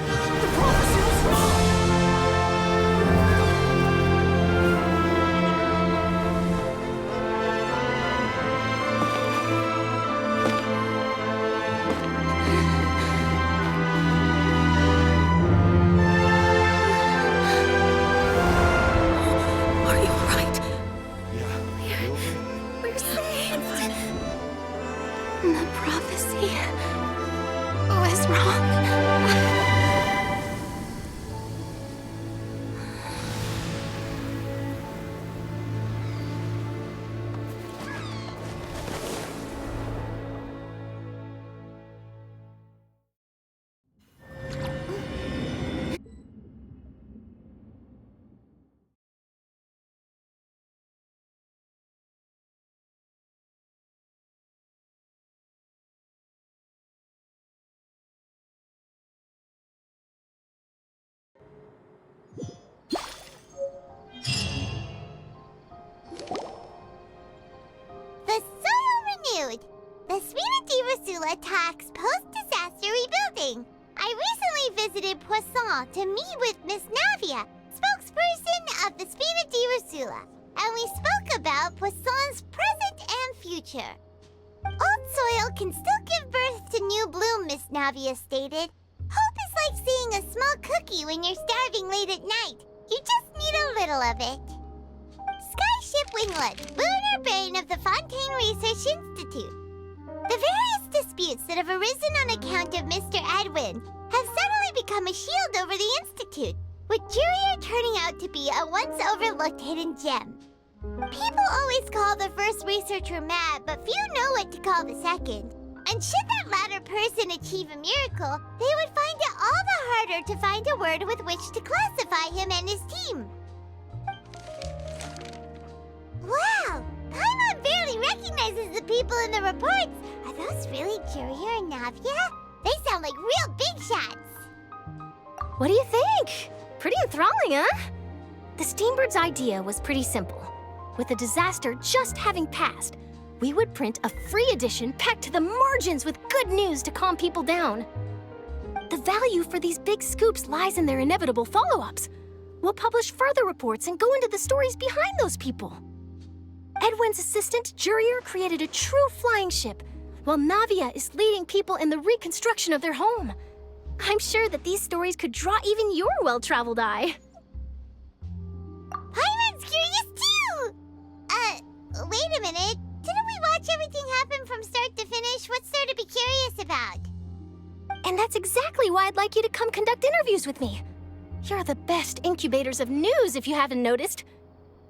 prophecy was wrong! The prophecy was wrong. The Spina attacks post-disaster rebuilding. I recently visited Poisson to meet with Miss Navia, spokesperson of the Spina, and we spoke about Poisson's present and future. Old soil can still give birth to new bloom, Miss Navia stated. Hope is like seeing a small cookie when you're starving late at night. You just need a little of it. Skyship Winglet, lunar brain of the Fontaine Research Institute. The various disputes that have arisen on account of Mr. Edwin have suddenly become a shield over the Institute, with Jurier turning out to be a once-overlooked hidden gem. People always call the first researcher mad, but few know what to call the second. And should that latter person achieve a miracle, they would find it all the harder to find a word with which to classify him and his team. Wow! Paimon barely recognizes the people in the reports. Are those really Jurier and Navia? They sound like real big shots. What do you think? Pretty enthralling, huh? The Steambird's idea was pretty simple. With the disaster just having passed, we would print a free edition packed to the margins with good news to calm people down. The value for these big scoops lies in their inevitable follow-ups. We'll publish further reports and go into the stories behind those people. Edwin's assistant, Jurier, created a true flying ship, while Navia is leading people in the reconstruction of their home. I'm sure that these stories could draw even your well-traveled eye. Paimon's curious too! Wait a minute. Didn't we watch everything happen from start to finish? What's there to be curious about? And that's exactly why I'd like you to come conduct interviews with me. You're the best incubators of news, if you haven't noticed.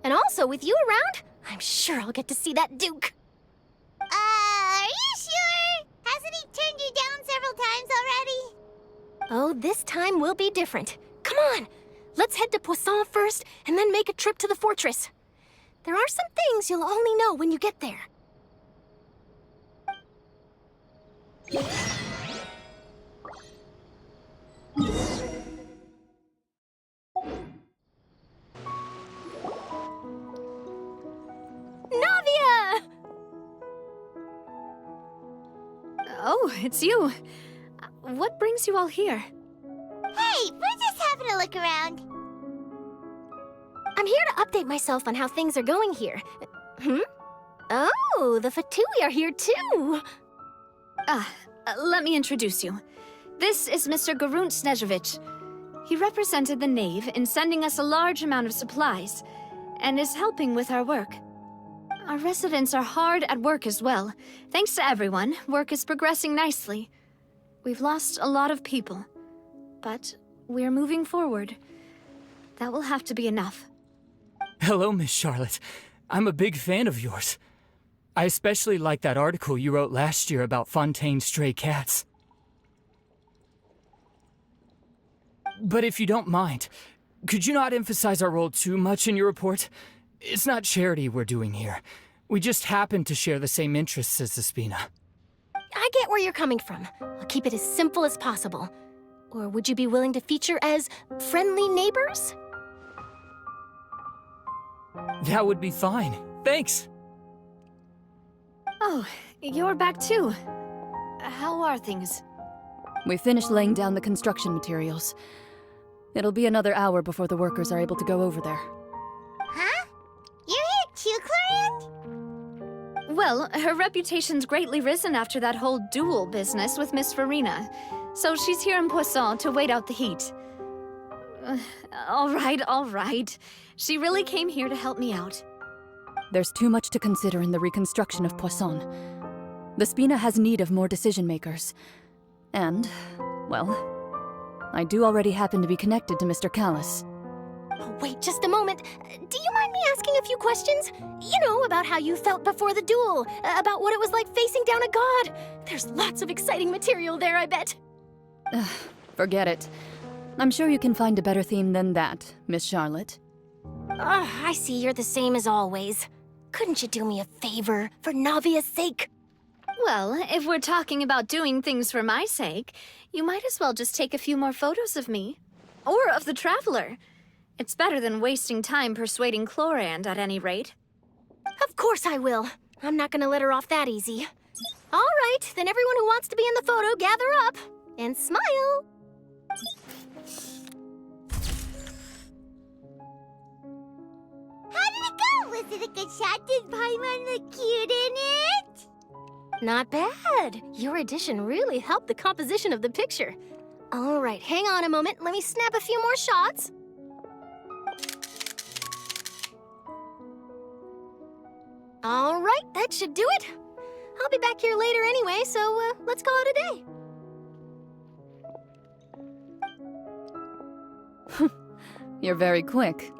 And also, with you around, I'm sure I'll get to see that Duke. Are you sure? Hasn't he turned you down several times already? Oh, this time will be different. Come on, let's head to Poisson first, and then make a trip to the fortress. There are some things you'll only know when you get there. Navia! Oh, it's you. What brings you all here? Hey, we're just having a look around. I'm here to update myself on how things are going here. Oh, the Fatui are here too! Let me introduce you. This is Mr. Garunt Snezhevich. He represented the Knave in sending us a large amount of supplies, and is helping with our work. Our residents are hard at work as well. Thanks to everyone, work is progressing nicely. We've lost a lot of people, but we're moving forward. That will have to be enough. Hello, Miss Charlotte. I'm a big fan of yours. I especially like that article you wrote last year about Fontaine's stray cats. But if you don't mind, could you not emphasize our role too much in your report? It's not charity we're doing here. We just happen to share the same interests as the Spina. I get where you're coming from. I'll keep it as simple as possible. Or would you be willing to feature as friendly neighbors? That would be fine. Thanks. Oh, you're back too. How are things? We finished laying down the construction materials. It'll be another hour before the workers are able to go over there. Huh? You're here too, Clorian? Well, her reputation's greatly risen after that whole duel business with Miss Farina. So she's here in Poisson to wait out the heat. All right. She really came here to help me out. There's too much to consider in the reconstruction of Poisson. The Spina has need of more decision-makers. And, well, I do already happen to be connected to Mr. Callis. Oh, wait just a moment. Do you mind me asking a few questions? You know, about how you felt before the duel, about what it was like facing down a god. There's lots of exciting material there, I bet. Forget it. I'm sure you can find a better theme than that, Miss Charlotte. I see you're the same as always. Couldn't you do me a favor, for Navia's sake? Well, if we're talking about doing things for my sake, you might as well just take a few more photos of me. Or of the Traveler. It's better than wasting time persuading Chlorand, at any rate. Of course I will. I'm not gonna let her off that easy. All right, then everyone who wants to be in the photo, gather up. And smile. How did it go? Was it a good shot? Did Paimon look cute in it? Not bad. Your addition really helped the composition of the picture. All right, hang on a moment. Let me snap a few more shots. All right, that should do it. I'll be back here later anyway, so let's call it a day. You're very quick.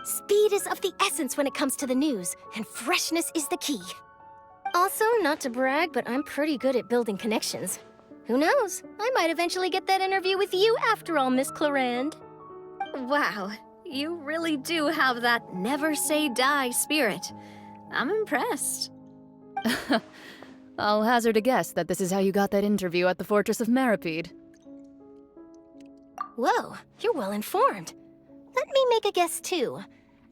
Speed is of the essence when it comes to the news, and freshness is the key. Also, not to brag, but I'm pretty good at building connections. Who knows? I might eventually get that interview with you after all, Miss Chlorand. Wow, you really do have that never say die spirit. I'm impressed. I'll hazard a guess that this is how you got that interview at the Fortress of Meripede. Whoa, you're well informed. Let me make a guess, too.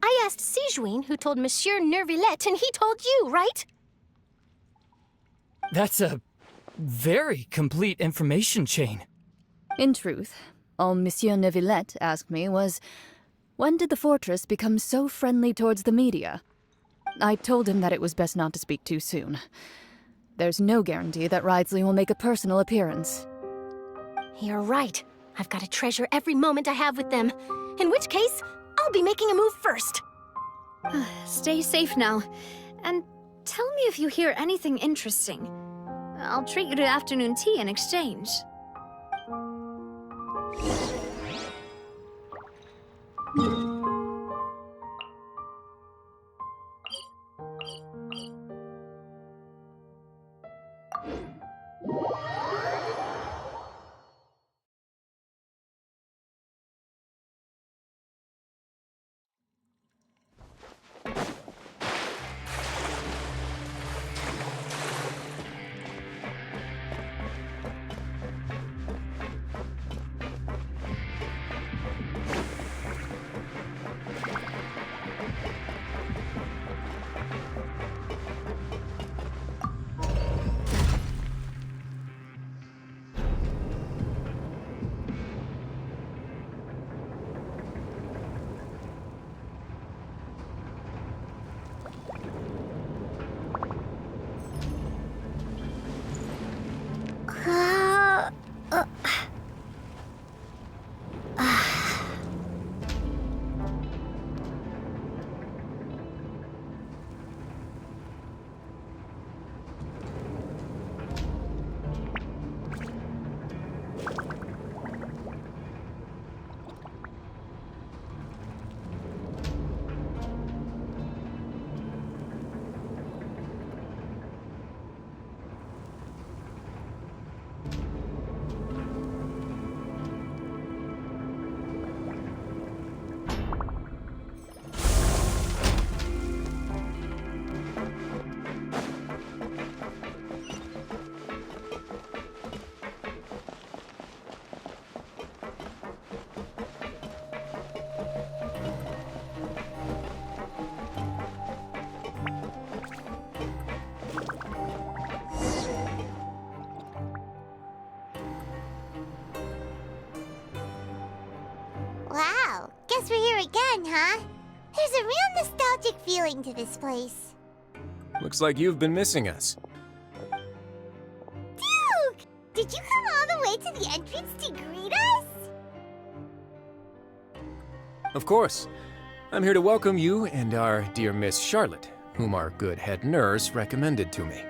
I asked Sijuin, who told Monsieur Nervillette, and he told you, right? That's a very complete information chain. In truth, all Monsieur Nervillette asked me was, when did the Fortress become so friendly towards the media? I told him that it was best not to speak too soon. There's no guarantee that Ridsley will make a personal appearance. You're right. I've got to treasure every moment I have with them. In which case, I'll be making a move first. Stay safe now. And tell me if you hear anything interesting. I'll treat you to afternoon tea in exchange. Wow, guess we're here again, huh? There's a real nostalgic feeling to this place. Looks like you've been missing us. Duke! Did you come all the way to the entrance to greet us? Of course. I'm here to welcome you and our dear Miss Charlotte, whom our good head nurse recommended to me.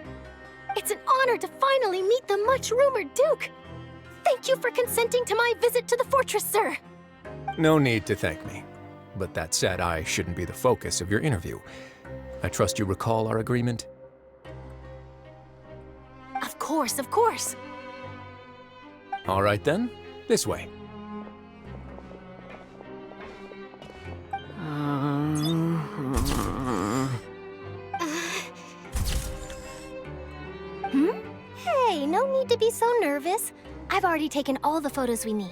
It's honor to finally meet the much-rumored Duke. Thank you for consenting to my visit to the fortress, sir. No need to thank me. But that said, I shouldn't be the focus of your interview. I trust you recall our agreement? Of course, of course. All right then, this way. Hey, no need to be so nervous. I've already taken all the photos we need.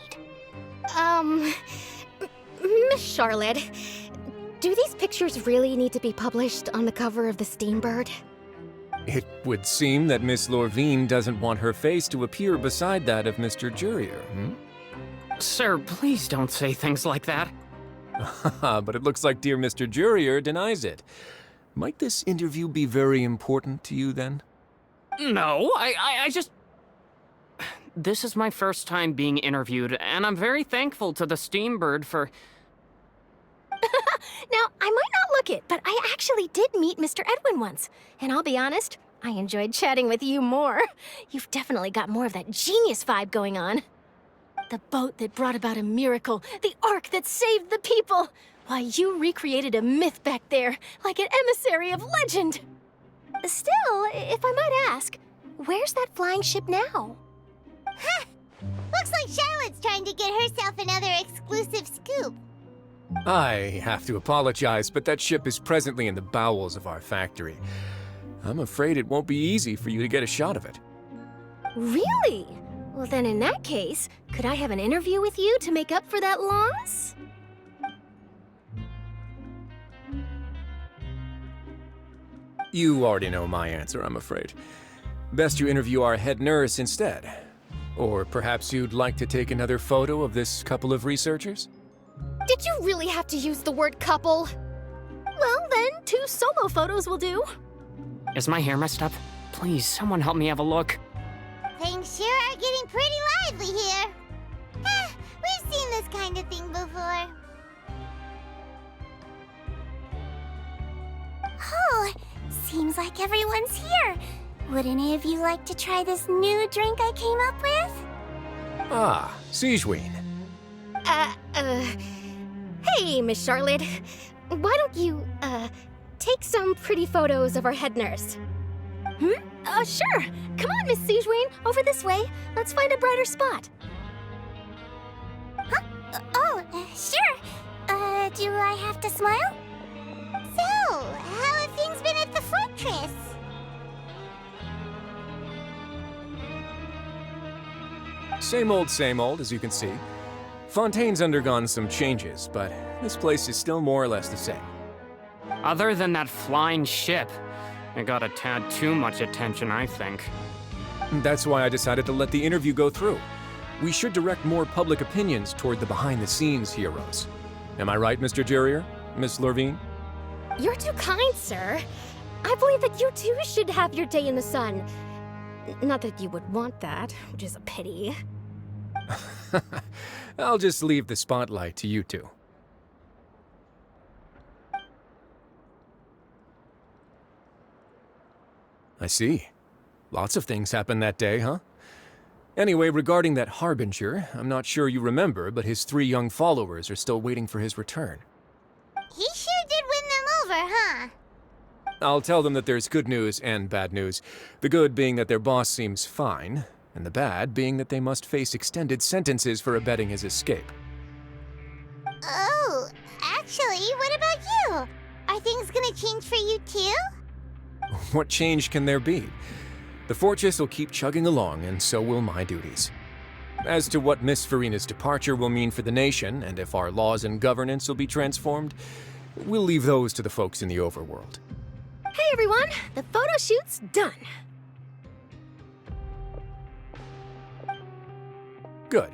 Miss Charlotte, do these pictures really need to be published on the cover of the Steambird? It would seem that Miss Lorvine doesn't want her face to appear beside that of Mr. Jurier, Sir, please don't say things like that. But it looks like dear Mr. Jurier denies it. Might this interview be very important to you, then? No, I just... This is my first time being interviewed, and I'm very thankful to the Steambird for... Now, I might not look it, but I actually did meet Mr. Edwin once. And I'll be honest, I enjoyed chatting with you more. You've definitely got more of that genius vibe going on. The boat that brought about a miracle, the ark that saved the people. Why, you recreated a myth back there, like an emissary of legend. Still, if I might ask, where's that flying ship now? Huh! Looks like Charlotte's trying to get herself another exclusive scoop. I have to apologize, but that ship is presently in the bowels of our factory. I'm afraid it won't be easy for you to get a shot of it. Really? Well, then in that case, could I have an interview with you to make up for that loss? You already know my answer, I'm afraid. Best you interview our head nurse instead. Or perhaps you'd like to take another photo of this couple of researchers? Did you really have to use the word couple? Well, then, 2 solo photos will do. Is my hair messed up? Please, someone help me have a look. Things sure are getting pretty lively here. We've seen this kind of thing before. Oh, seems like everyone's here. Would any of you like to try this new drink I came up with? Ah, Sigewinne. Hey, Miss Charlotte. Why don't you, take some pretty photos of our head nurse? Sure. Come on, Miss Sigewinne, over this way. Let's find a brighter spot. Huh? Sure. Do I have to smile? So, how have things been at the fortress? Same old, as you can see. Fontaine's undergone some changes, but this place is still more or less the same. Other than that flying ship, it got a tad too much attention, I think. That's why I decided to let the interview go through. We should direct more public opinions toward the behind-the-scenes heroes. Am I right, Mr. Jurier? Miss Lorvine? You're too kind, sir. I believe that you too should have your day in the sun. Not that you would want that, which is a pity. I'll just leave the spotlight to you two. I see. Lots of things happened that day, huh? Anyway, regarding that Harbinger, I'm not sure you remember, but his 3 young followers are still waiting for his return. He sure did win them over, huh? I'll tell them that there's good news and bad news. The good being that their boss seems fine, and the bad being that they must face extended sentences for abetting his escape. Oh, actually, what about you? Are things gonna change for you too? What change can there be? The fortress will keep chugging along, and so will my duties. As to what Miss Farina's departure will mean for the nation, and if our laws and governance will be transformed, we'll leave those to the folks in the overworld. Hey everyone, the photo shoot's done. Good.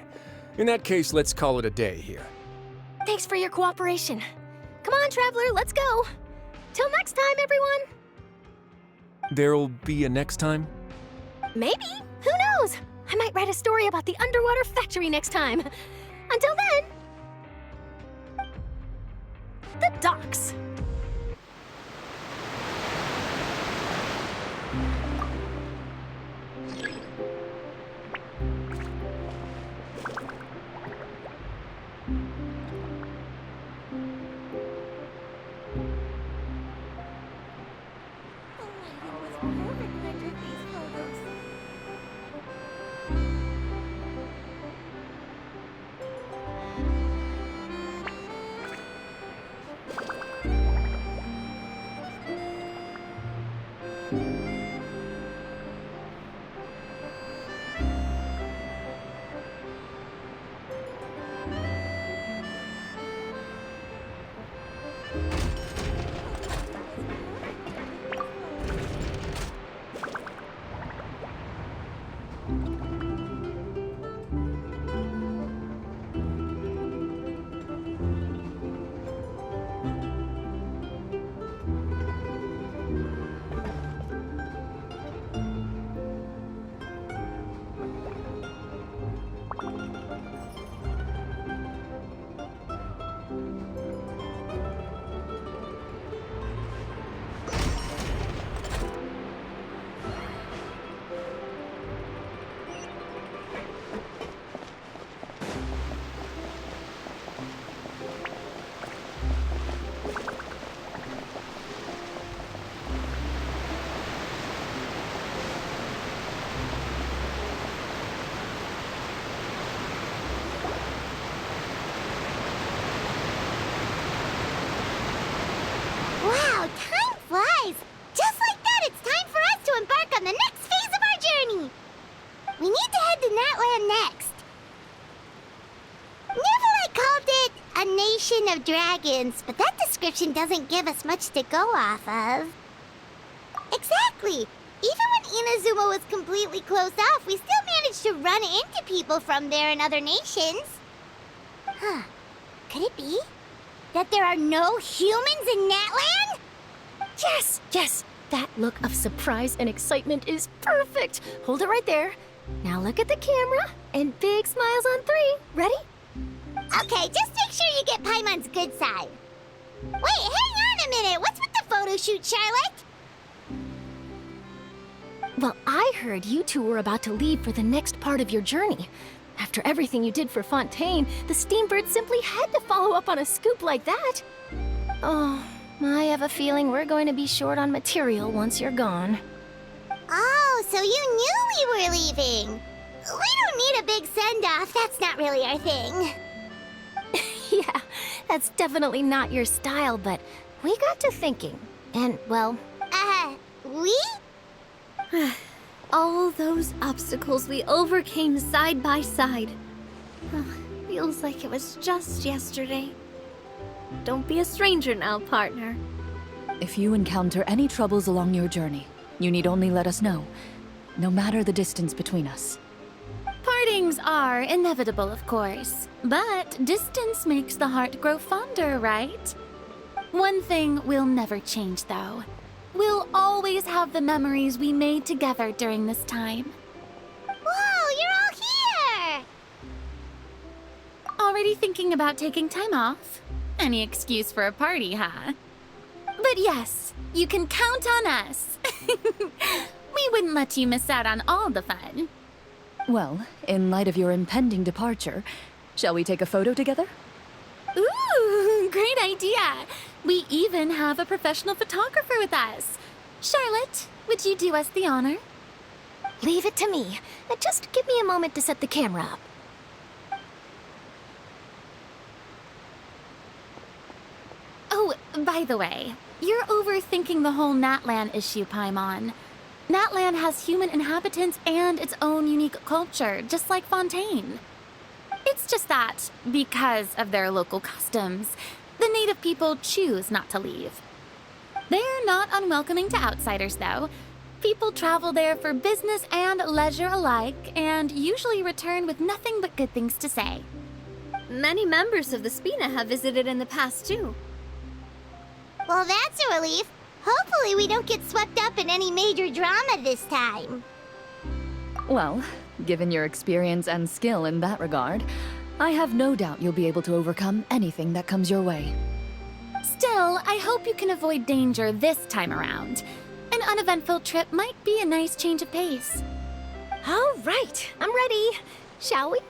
In that case, let's call it a day here. Thanks for your cooperation. Come on, Traveler, let's go. Till next time, everyone. There'll be a next time? Maybe. Who knows? I might write a story about the underwater factory next time. Until then, the docks. nation of dragons, but that description doesn't give us much to go off of. Exactly! Even when Inazuma was completely closed off, we still managed to run into people from there in other nations. Huh. Could it be that there are no humans in Natland? Yes, yes! That look of surprise and excitement is perfect! Hold it right there. Now look at the camera, and big smiles on 3. Ready? Okay, just make sure you get Paimon's good side. Wait, hang on a minute! What's with the photo shoot, Charlotte? Well, I heard you two were about to leave for the next part of your journey. After everything you did for Fontaine, the Steambird simply had to follow up on a scoop like that. Oh, I have a feeling we're going to be short on material once you're gone. Oh, so you knew we were leaving. We don't need a big send-off. That's not really our thing. Yeah, that's definitely not your style, but we got to thinking. And, well... we? All those obstacles we overcame side by side. Feels like it was just yesterday. Don't be a stranger now, partner. If you encounter any troubles along your journey, you need only let us know, no matter the distance between us. Partings are inevitable, of course, but distance makes the heart grow fonder, right? One thing will never change, though. We'll always have the memories we made together during this time. Whoa, you're all here! Already thinking about taking time off? Any excuse for a party, huh? But yes, you can count on us. We wouldn't let you miss out on all the fun. Well, in light of your impending departure, shall we take a photo together? Ooh, great idea! We even have a professional photographer with us. Charlotte, would you do us the honor? Leave it to me. Just give me a moment to set the camera up. Oh, by the way, you're overthinking the whole Natlan issue, Paimon. Natlan has human inhabitants and its own unique culture, just like Fontaine. It's just that, because of their local customs, the native people choose not to leave. They're not unwelcoming to outsiders, though. People travel there for business and leisure alike, and usually return with nothing but good things to say. Many members of the Spina have visited in the past, too. Well, that's a relief. Hopefully we don't get swept up in any major drama this time. Well, given your experience and skill in that regard, I have no doubt you'll be able to overcome anything that comes your way. Still, I hope you can avoid danger this time around. An uneventful trip might be a nice change of pace. All right, I'm ready. Shall we?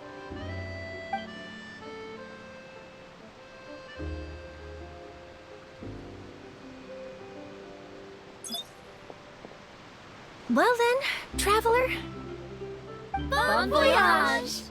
Well then, traveler. Bon voyage!